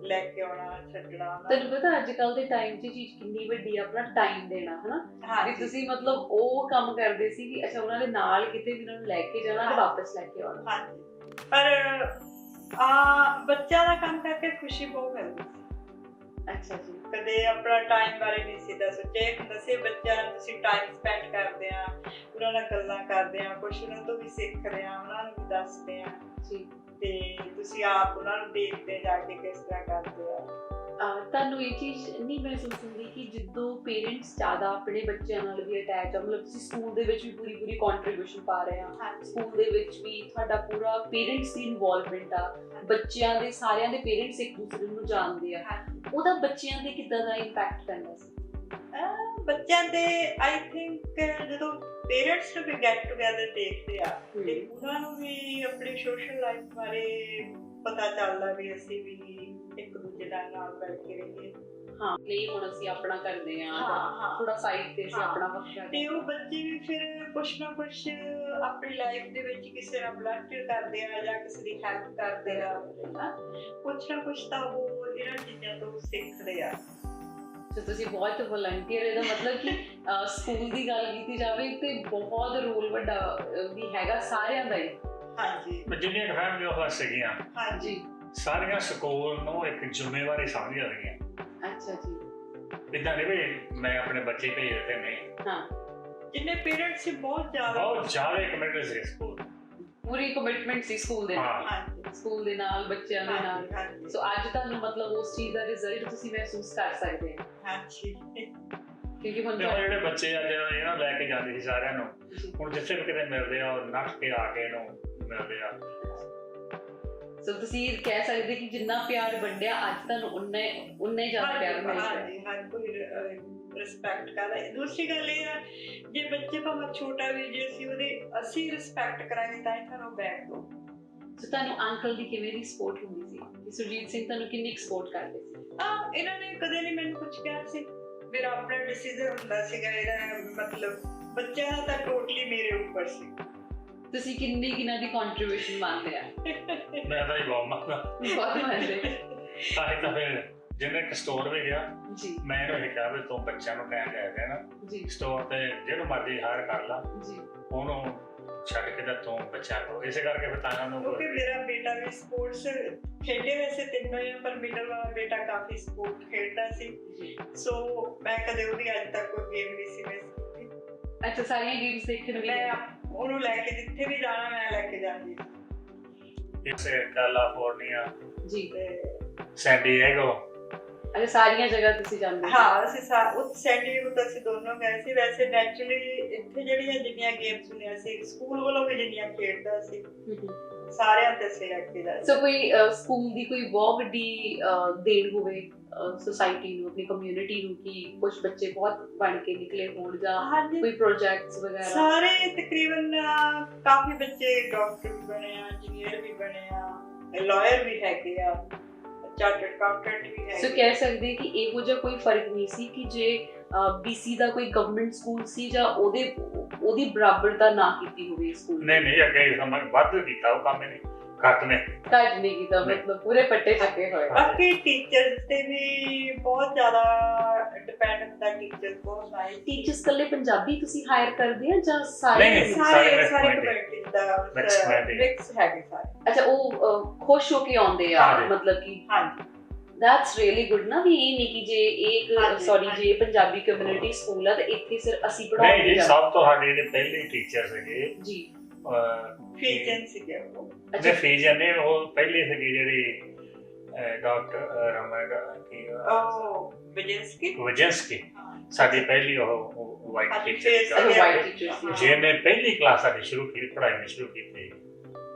ਲੈ ਕੇ ਆਉਣਾ, ਛੱਡਣਾ। ਤੈਨੂੰ ਪਤਾ ਅੱਜ ਕੱਲ ਦੇ ਟਾਈਮ 'ਚ ਚੀਜ਼ ਕਿੰਨੀ ਵੱਡੀ ਆ, ਆਪਣਾ ਟਾਈਮ ਦੇਣਾ, ਹਨਾ। ਵੀ ਤੁਸੀਂ ਮਤਲਬ ਉਹ ਕੰਮ ਕਰਦੇ ਸੀ ਕਿ ਅੱਛਾ ਉਹਨਾਂ ਦੇ ਨਾਲ ਕਿਤੇ ਵੀ ਉਹਨਾਂ ਨੂੰ ਲੈ ਕੇ ਜਾਣਾ ਤੇ ਵਾਪਸ ਲੈ ਕੇ ਆਉਣਾ। ਹਾਂਜੀ, ਪਰ ਬੱਚਿਆਂ ਦਾ ਕੰਮ ਕਰਕੇ ਖੁਸ਼ੀ ਬਹੁਤ ਮਿਲਦੀ ਸੀ। ਅੱਛਾ ਜੀ। ਕਦੇ ਆਪਣਾ ਟਾਈਮ ਬਾਰੇ ਨਹੀਂ ਸੀ ਸੋਚਿਆ, ਹੁੰਦਾ ਸੀ ਬੱਚਿਆਂ ਨਾਲ ਤੁਸੀਂ ਟਾਈਮ ਸਪੈਂਡ ਕਰਦੇ ਆ, ਉਹਨਾਂ ਨਾਲ ਗੱਲਾਂ ਕਰਦੇ ਆ, ਕੁਛ ਉਹਨਾਂ ਤੋਂ ਵੀ ਸਿੱਖਦੇ ਆ, ਉਹਨਾਂ ਨੂੰ ਵੀ ਦੱਸਦੇ ਆ ਜੀ। ਤੇ ਤੁਸੀਂ ਆਪ ਉਹਨਾਂ ਨੂੰ ਦੇਖਦੇ ਜਾ ਕੇ ਕਿਸ ਤਰ੍ਹਾਂ ਕਰਦੇ ਆ। ਤੁਹਾਨੂੰ ਇਹ ਚੀਜ਼ ਨਹੀਂ ਮਹਿਸੂਸ ਹੁੰਦੀ ਕਿ ਜਦੋਂ ਪੇਰੈਂਟਸ ਜ਼ਿਆਦਾ ਆਪਣੇ ਬੱਚਿਆਂ ਨਾਲ ਵੀ ਅਟੈਚ ਆ, ਮਤਲਬ ਤੁਸੀਂ ਸਕੂਲ ਦੇ ਵਿੱਚ ਵੀ ਪੂਰੀ ਕੰਟਰੀਬਿਊਸ਼ਨ ਪਾ ਰਹੇ ਆ, ਸਕੂਲ ਦੇ ਵਿੱਚ ਵੀ ਤੁਹਾਡਾ ਪੂਰਾ ਪੇਰੈਂਟਸ ਦੀ ਇਨਵੋਲਵਮੈਂਟ ਆ, ਬੱਚਿਆਂ ਦੇ ਸਾਰਿਆਂ ਦੇ ਪੇਰੈਂਟਸ ਇੱਕ ਦੂਸਰੇ ਨੂੰ ਜਾਣਦੇ ਆ, ਉਹਦਾ ਬੱਚਿਆਂ ਤੇ ਕਿੱਦਾਂ ਦਾ ਇੰਪੈਕਟ ਪੈਂਦਾ ਸੀ? ਬੱਚਿਆਂ ਦੇ ਆਈ ਥਿੰਕ ਜਦੋਂ ਪੇਰੈਂਟਸ ਨੂੰ ਵੀ ਗੈਟ ਟੂਗੈਦਰ ਦੇਖਦੇ ਆ ਤੇ ਉਹਨਾਂ ਨੂੰ ਵੀ ਆਪਣੀ ਸੋਸ਼ਲ ਲਾਈਫ ਬਾਰੇ ਪਤਾ ਚੱਲਦਾ ਵੀ ਅਸੀਂ ਵੀ ਇੱਕ ਦੂਜੇ ਨਾਲ ਬੈਠ ਕੇ ਰਹੀਏ। ਹਾਂ, ਨਹੀਂ ਹੁਣ ਅਸੀਂ ਆਪਣਾ ਕਰਦੇ ਆ, ਥੋੜਾ ਸਾਈਡ ਤੇ ਅਸੀਂ ਆਪਣਾ ਵਕਤ ਤੇ ਉਹ ਬੱਚੇ ਵੀ ਫਿਰ ਕੁਛ ਨਾ ਕੁਛ ਆਪਣੀ ਲਾਈਫ ਦੇ ਵਿੱਚ ਕਿਸੇ ਨਾਲ ਵਲੰਟੀਅਰ ਕਰਦੇ ਆ ਜਾਂ ਕਿਸੇ ਦੀ ਹੈਲਪ ਕਰਦੇ ਆ, ਕੁਛ ਨਾ ਕੁਛ ਤਾਂ ਉਹ ਇਹਨਾਂ ਚੀਜ਼ਾਂ ਤੋਂ ਸਿੱਖਦੇ ਆ। ਸੋ ਤੁਸੀਂ ਬਹੁਤ ਵਲੰਟੀਅਰ, ਇਹਦਾ ਮਤਲਬ ਕਿ ਸਕੂਲ ਦੀ ਗੱਲ ਕੀਤੀ ਜਾਵੇ ਤੇ ਬਹੁਤ ਰੋਲ ਵੱਡਾ ਵੀ ਹੈਗਾ ਸਾਰਿਆਂ ਦਾ ਹੀ। ਹਾਂਜੀ, ਜਿੰਨੀਆਂ ਫੈਮਿਲੀ ਉਹ ਸੀਗੀਆਂ ਹਾਂਜੀ, ਸਾਰੀਆਂ ਸਕੂਲ ਨੂੰ ਇੱਕ ਜ਼ਿੰਮੇਵਾਰੀ ਸਮਝੀਆਂ ਰਹੀਆਂ। ਅੱਛਾ ਜੀ। ਇਦਾਂ ਨਹੀਂ ਵੀ ਮੈਂ ਆਪਣੇ ਬੱਚੇ ਭੇਜ ਦਿੱਤੇ, ਨਹੀਂ। ਹਾਂ, ਜਿੰਨੇ ਪੇਰੈਂਟਸ ਸੀ ਬਹੁਤ ਜ਼ਿਆਦਾ ਕਮਿਟਡ ਸੀ ਸਕੂਲ, ਪੂਰੀ ਕਮਿਟਮੈਂਟ ਸੀ ਸਕੂਲ ਦੇ ਨਾਲ, ਹਾਂਜੀ, ਸਕੂਲ ਦੇ ਨਾਲ, ਬੱਚਿਆਂ ਦੇ ਨਾਲ। ਹਾਂਜੀ, ਸੋ ਅੱਜ ਤੁਹਾਨੂੰ ਮਤਲਬ ਉਸ ਚੀਜ਼ ਦਾ ਰਿਜ਼ਲਟ ਤੁਸੀਂ ਮਹਿਸੂਸ ਕਰ ਸਕਦੇ ਹੋ, ਹਾਂਜੀ। ਕਿਉਂਕਿ ਹੁਣ ਜਿਹੜੇ ਬੱਚੇ ਆ ਜਿਹੜੇ ਇਹਨਾਂ ਲੈ ਕੇ ਜਾਂਦੇ ਸੀ ਸਾਰਿਆਂ ਨੂੰ, ਹੁਣ ਜਿੱਥੇ ਵੀ ਕਿਤੇ ਮਿਲਦੇ ਆ ਉਹ ਨੱਠ ਕੇ ਆ ਕੇ ਇਹਨੂੰ ਮਿਲਦੇ ਆ। ਸੋ ਤੁਸੀਂ ਕਹਿ ਸਕਦੇ ਕਿ ਜਿੰਨਾ ਪਿਆਰ ਵੰਡਿਆ ਅੱਜ ਤੁਹਾਨੂੰ ਉਨਾ ਹੀ ਜ਼ਿਆਦਾ ਪਿਆਰ ਮਿਲ ਰਿਹਾ। ਹਾਂਜੀ, ਹਰ ਕੋਈ ਰਿਸਪੈਕਟ ਕਰਦਾ। ਦੂਸਰੀ ਗੱਲ ਇਹ ਆ, ਜੇ ਬੱਚੇ ਭਾਵੇਂ ਛੋਟਾ ਵੀ ਜੇ ਅਸੀਂ ਰਿਸਪੈਕਟ ਕਰਾਂਗੇ ਤਾਂ ਹੀ ਤੁਹਾਨੂੰ ਬੈਕ ਦੋ। ਸੋ ਤੁਹਾਨੂੰ ਅੰਕਲ ਦੀ ਕਿਵੇਂ ਦੀ ਸਪੋਰਟ ਹੁੰਦੀ ਸੀ ਕਿ ਸੁਰਜੀਤ ਸਿੰਘ ਤੁਹਾਨੂੰ ਕਿੰਨੀ ਸਪੋਰਟ ਕਰਦੇ ਸੀ? ਇਹਨਾਂ ਨੇ ਕਦੇ ਨਹੀਂ ਮੈਨੂੰ ਕੁਝ ਕਿਹਾ ਸੀ, ਮੇਰਾ ਆਪਣਾ ਡਿਸੀਜਨ ਹੁੰਦਾ ਸੀਗਾ। ਇਹਦਾ ਮਤਲਬ ਬੱਚਿਆਂ ਦਾ ਤਾਂ ਟੋਟਲੀ ਮੇਰੇ ਉੱਪਰ ਸੀ। ਤੁਸੀਂ ਕਿੰਨਾ ਦੀ ਕੰਟਰੀਬਿਊਸ਼ਨ ਮੰਨਦੇ ਆ? ਮੈਂ ਤਾਂ ਹੀ ਬਹੁਤ ਮੰਨਦਾ, ਬਹੁਤ ਮੰਨਦੇ। ਤਾਂ ਫਿਰ ਜਿਹਨੇ ਇੱਕ ਸਟੋਰ ਵੀ ਗਿਆ ਜੀ, ਮੈਂ ਇਹਨੂੰ ਇਹ ਕਿਹਾ ਵੀ ਤੂੰ ਬੱਚਿਆਂ ਨੂੰ ਟਾਈਮ ਦੇ ਦੇਣਾ ਜੀ, ਸਟੋਰ ਤੇ ਜਿਹੜਾ ਮਰਜ਼ੀ ਹਾਇਰ ਕਰ ਲਾ, ਜੀ। ਉਹਨੂੰ ਛੱਡ ਕੇ ਤਾਂ ਤੂੰ ਬੱਚਿਆਂ ਕੋਲ, ਇਸੇ ਕਰਕੇ ਫਿਰ ਤਾਂ ਉਹਨੂੰ ਕਿਉਂਕਿ ਮੇਰਾ ਬੇਟਾ ਵੀ ਸਪੋਰਟਸ ਖੇਡੇ, ਵੈਸੇ ਤਿੰਨੋਂ ਹੀ, ਪਰ ਮਿਡਲ ਵਾਲਾ ਬੇਟਾ ਕਾਫੀ ਸਪੋਰਟ ਖੇਡਦਾ ਸੀ। ਸੋ ਮੈਂ ਕਦੇ ਉਹਦੀ ਅੱਜ ਤੱਕ ਕੋਈ ਗੇਮ ਨਹੀਂ ਸੀ ਮਿਸ ਕੀਤੀ। ਅੱਛਾ, ਸਾਰੀਆਂ ਗੇਮਸ ਦੇਖਣ ਵੀ ਮੈਂ ਉਹਨੂੰ ਲੈ ਕੇ ਜਿੱਥੇ ਵੀ ਜਾਣਾ ਮੈਂ ਲੈ ਕੇ ਜਾਂਦੀ ਇਸੇ ਕੈਲੀਫੋਰਨੀਆ ਜੀ, ਸੈਨ ਡਿਏਗੋ। ਅੱਛਾ, ਸਾਰੀਆਂ ਜਗ੍ਹਾ ਤੁਸੀਂ ਜਾਂਦੇ ਸੀ? ਹਾਂ, ਅਸੀਂ ਉਹ ਸੈਂਡੀਗੋ ਤਾਂ ਅਸੀਂ ਦੋਨੋਂ ਗਏ ਸੀ। ਵੈਸੇ ਨੈਚੁਰਲੀ ਇੱਥੇ ਜਿਹੜੀਆਂ ਜਿੰਨੀਆਂ ਗੇਮਸ ਹੁੰਦੀਆਂ ਸੀ ਸਕੂਲ ਵੱਲੋਂ ਵੀ ਜਿੰਨੀਆਂ ਖੇਡਦਾ ਸੀ ਸਾਰਿਆਂ ਤੇ ਅਸੀਂ ਲੈ ਕੇ ਜਾਂਦੇ। ਸੋ ਕੋਈ ਸਕੂਲ ਦੀ ਕੋਈ ਬਹੁਤ ਵੱਡੀ ਦੇਣ ਹੋਵੇ ਸੋਸਾਇਟੀ ਨੂੰ, ਆਪਣੀ ਕਮਿਊਨਿਟੀ ਨੂੰ, ਕਿ ਕੁਝ ਬੱਚੇ ਬਹੁਤ ਬਣ ਕੇ ਨਿਕਲੇ ਹੋਣ ਜਾਂ ਕੋਈ ਪ੍ਰੋਜੈਕਟਸ ਵਗੈਰਾ? ਸਾਰੇ ਤਕਰੀਬਨ ਕਾਫੀ ਬੱਚੇ ਡਾਕਟਰ ਵੀ ਬਣੇ ਆ, ਇੰਜੀਨੀਅਰ ਵੀ ਬਣੇ ਆ, ਲਾਇਰ ਵੀ ਹੈਗੇ ਆ, ਚਾਰਟਰਡ ਅਕਾਊਂਟੈਂਟ ਵੀ ਹੈਗੇ। ਸੋ ਕਹਿ ਸਕਦੇ ਕਿ ਇਹੋ ਜਿਹਾ ਕੋਈ ਫਰਕ ਨਹੀਂ ਸੀ ਕਿ ਜੇ BC ਦਾ ਕੋਈ ਗਵਰਨਮੈਂਟ ਸਕੂਲ ਸੀ ਜਾਂ ਉਹਦੀ ਬਰਾਬਰਤਾ ਨਾ ਕੀਤੀ ਹੋਵੇ ਸਕੂਲ? ਨਹੀਂ, ਅੱਗੇ ਸਮਾਂ ਵੱਧ ਕੀਤਾ ਉਹ ਕੰਮ, ਨਹੀਂ ਘੱਟ ਨਹੀਂ ਕੀਤਾ, ਮਤਲਬ ਪੂਰੇ ਪੱਟੇ ਚੱਕੇ ਹੋਏ। ਬਾਕੀ ਟੀਚਰਸ ਤੇ ਵੀ ਬਹੁਤ ਜ਼ਿਆਦਾ ਡਿਪੈਂਡ ਹੁੰਦਾ, ਟੀਚਰ ਬਹੁਤ ਸਾਰੇ। ਟੀਚਰਸ ਕੱਲੇ ਪੰਜਾਬੀ ਤੁਸੀਂ ਹਾਇਰ ਕਰਦੇ ਆ ਜਾਂ ਸਾਰੇ? ਨਹੀਂ, ਸਾਰੇ ਕਮਿਊਨਿਟੀ ਦਾ ਮਿਕਸ ਹੈਗੇ ਸਾਰੇ। ਅੱਛਾ ਉਹ ਖੁਸ਼ ਹੋ ਕੇ ਆਉਂਦੇ ਆ ਹਾਂਜੀ। ਮਤਲਬ ਕਿ ਹਾਂਜੀ ਦੈਟਸ ਰੀਅਲੀ ਗੁੱਡ ਨਾ ਵੀ ਇਹ ਨਹੀਂ ਕਿ ਜੇ ਇਹ ਹਾਂਜੀ, ਸੌਰੀ ਹਾਂਜੀ। ਜੇ ਪੰਜਾਬੀ ਕਮਿਊਨਿਟੀ ਸਕੂਲ ਆ ਤੇ ਇੱਥੇ ਸਿਰ ਅਸੀਂ ਨਹੀਂ ਪੜਾਉਂਦੇ ਜੀ, ਸਭ ਤੋਂ ਸਾਡੇ ਜਿਹੜੇ ਪਹਿਲੇ ਟੀਚਰ ਸੀਗੇ ਜੀ ਫੀਜਨ ਸੀਗੇ ਉਹ। ਅੱਛਾ ਫੀਜਨ ਨੇ ਉਹ ਪਹਿਲੇ ਸੀਗੇ ਜਿਹੜੇ ਡਾਕਟਰ ਰਮਨ ਉਹ ਬਿਜਿੰਸਕੀ। ਵਜਿੰਸਕੀ ਸਾਡੀ ਪਹਿਲੀ ਉਹ ਵਾਈਟ ਹਾਂਜੀ, ਟੀਚਰ ਫਿਰ ਅੱਛਾ ਸੀਗੇ। ਵਾਈਟ ਟੀਚਰ ਸੀ ਹਾਂ। ਜਿਹਨੇ ਪਹਿਲੀ ਕਲਾਸ ਸਾਡੀ ਸ਼ੁਰੂ ਕੀਤੀ, ਪੜ੍ਹਾਈ ਸ਼ੁਰੂ ਕੀਤੀ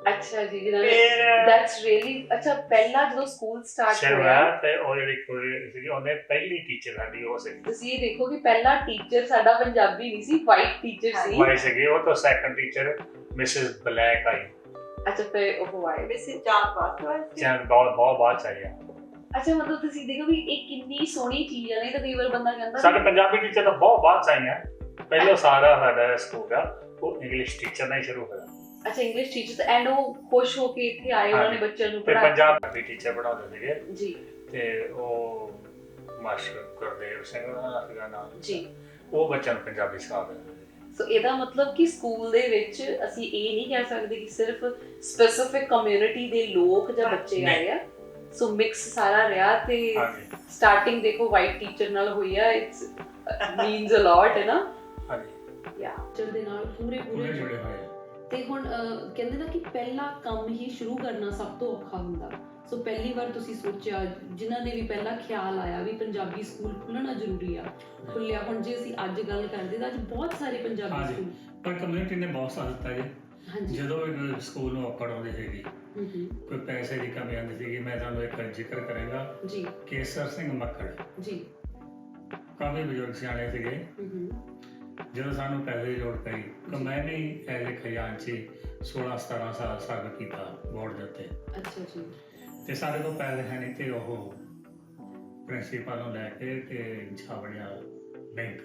ਅੱਛਾ ਜੀ ਜਿਨ੍ਹਾਂ ਨੇ ਫਿਰ ਦੈਟਸ ਰੀਅਲੀ ਅੱਛਾ ਪਹਿਲਾ ਜਦੋਂ ਸਕੂਲ ਸਟਾਰਟ ਹੋਇਆ ਸ਼ਰਵਾਤ ਤੇ ਉਹ ਜਿਹੜੀ ਕੁੜੀ ਸੀਗੀ ਉਹਨੇ ਪਹਿਲੀ ਟੀਚਰ ਸਾਡੀ ਉਹ ਸੀ ਤੁਸੀਂ ਇਹ ਦੇਖੋ ਕਿ ਪਹਿਲਾ ਟੀਚਰ ਸਾਡਾ ਪੰਜਾਬੀ ਨਹੀਂ ਸੀ ਵਾਈਟ ਟੀਚਰ ਸੀ ਵਾਈ ਸੀਗੀ। ਉਹ ਤੋਂ ਸੈਕੰਡ ਟੀਚਰ ਮਿਸਿਸ ਬਲੈਕ ਆਈ, ਅੱਛਾ ਫਿਰ ਉਹ ਆਏ ਵੈਸੇ ਚਾਰ ਬਾਤ ਹੋਈ ਸੀ। ਜਾਂ ਬਹੁਤ ਬਹੁਤ ਬਾਅਦ ਚ ਆਈ ਆ। ਅੱਛਾ ਮਤਲਬ ਤੁਸੀਂ ਦੇਖੋ ਵੀ ਇਹ ਕਿੰਨੀ ਸੋਹਣੀ ਚੀਜ਼ ਹੈ ਨਹੀਂ ਤਾਂ ਕਈ ਵਾਰ ਬੰਦਾ ਕਹਿੰਦਾ ਸਾਡੇ ਪੰਜਾਬੀ ਟੀਚਰ ਤਾਂ ਬਹੁਤ ਬਾਅਦ ਚ ਆਈਆਂ। ਪਹਿਲਾਂ ਸਾਰਾ ਸਾਡਾ ਸਕੂਲ ਆ ਉਹ ਇੰਗਲਿਸ਼ ਟੀਚਰ ਨਾਲ ਹੀ ਸ਼ੁਰੂ ਹੋਇਆ, ਅੱਛਾ ਇੰਗਲਿਸ਼ ਟੀਚਰਸ ਐਂਡ ਉਹ ਖੁਸ਼ ਹੋ ਕੇ ਇੱਥੇ ਆਏ ਉਹਨਾਂ ਨੇ ਹਾਂਜੀ। ਬੱਚਿਆਂ ਨੂੰ ਤੇ ਪੜ੍ਹਾਇਆ ਪੰਜਾਬੀ ਟੀਚਰ ਬਣਾਉਂਦੇ ਸੀਗੇ ਜੀ ਤੇ ਉਹ ਮਾਸਟਰ ਗੁਰਦੇਵ ਸਿੰਘ ਦਾ ਸੀਗਾ ਨਾਮ, ਜੀ ਉਹ ਬੱਚਿਆਂ ਨੂੰ ਪੰਜਾਬੀ ਸਿਖਾਉਂਦੇ ਸੀ। ਸੋ ਇਹਦਾ ਮਤਲਬ ਕਿ ਸਕੂਲ ਦੇ ਵਿੱਚ ਅਸੀਂ ਇਹ ਨਹੀਂ ਕਹਿ ਸਕਦੇ ਕਿ ਸਿਰਫ ਸਪੈਸਿਫਿਕ ਕਮਿਊਨਿਟੀ ਦੇ ਲੋਕ ਜਾਂ ਬੱਚੇ ਆਏ ਆ ਸੋ ਮਿਕਸ ਸਾਰਾ ਰਿਹਾ ਤੇ ਹਾਂਜੀ ਸਟਾਰਟਿੰਗ ਦੇਖੋ ਵਾਈਟ ਟੀਚਰ ਨਾਲ ਹੋਈ ਆ ਇਟਸ ਮੀਨਸ ਅ ਲੋਟ ਹੈ ਨਾ ਹਾਂਜੀ ਯਾ ਟੀਚਰ ਦੇ ਨਾਲ ਪੂਰੇ ਪੂਰੇ ਜੁੜੇ ਹੋਏ ਆ। ਤੇ ਹੁਣ ਕਹਿੰਦੇ ਨਾ ਕਿ ਪਹਿਲਾ ਕੰਮ ਹੀ ਸ਼ੁਰੂ ਕਰਨਾ ਸਭ ਤੋਂ ਔਖਾ ਹੁੰਦਾ ਸੋ ਪਹਿਲੀ ਵਾਰ ਤੁਸੀਂ ਸੋਚਿਆ ਜਿਨ੍ਹਾਂ ਨੇ ਵੀ ਪਹਿਲਾ ਖਿਆਲ ਆਇਆ ਵੀ ਪੰਜਾਬੀ ਸਕੂਲ ਖੁੱਲ੍ਹਣਾ ਜ਼ਰੂਰੀ ਆ ਖੁੱਲਿਆ ਹੁਣ ਜੇ ਅਸੀਂ ਅੱਜ ਗੱਲ ਕਰਦੇ ਤਾਂ ਅੱਜ ਬਹੁਤ ਸਾਰੇ ਪੰਜਾਬੀ ਹਾਂਜੀ। ਸਕੂਲ ਪਰ ਕਮਿਊਨਿਟੀ ਨੇ ਬਹੁਤ ਸਾਥ ਦਿੱਤਾ ਜੀ। ਹਾਂਜੀ ਜਦੋਂ ਇਹ ਸਕੂਲ ਨੂੰ ਔਕੜ ਆਉਂਦੀ ਸੀਗੀ, ਕੋਈ ਪੈਸੇ ਦੀ ਕਮੀ ਆਉਂਦੀ ਸੀਗੀ, ਮੈਂ ਤੁਹਾਨੂੰ ਇੱਕ ਜ਼ਿਕਰ ਕਰਾਂਗਾ। ਜੀ ਕੇਸਰ ਸਿੰਘ ਮੱਕੜ ਜੀ ਕਾਫੀ ਬਜ਼ੁਰਗ ਸਿਆਣੇ ਸੀਗੇ। ਜਦੋਂ ਸਾਨੂੰ ਪੈਸੇ ਦੀ ਲੋੜ ਪਈ ਤਾਂ ਮੈਂ ਵੀ ਐਜ਼ ਏ ਖਜ਼ਾਨਚੀ 16-17 ਸਾਲ ਸਰਵ ਕੀਤਾ ਬੋਰਡ ਦੇ ਉੱਤੇ ਅੱਛਾ ਜੀ ਤੇ ਸਾਡੇ ਕੋਲ ਪੈਸੇ ਹੈ ਨਹੀਂ ਤੇ ਉਹ ਪ੍ਰਿੰਸੀਪਲ ਨੂੰ ਲੈ ਕੇ ਤੇ ਛਾਵੜਿਆ ਬੈਂਕ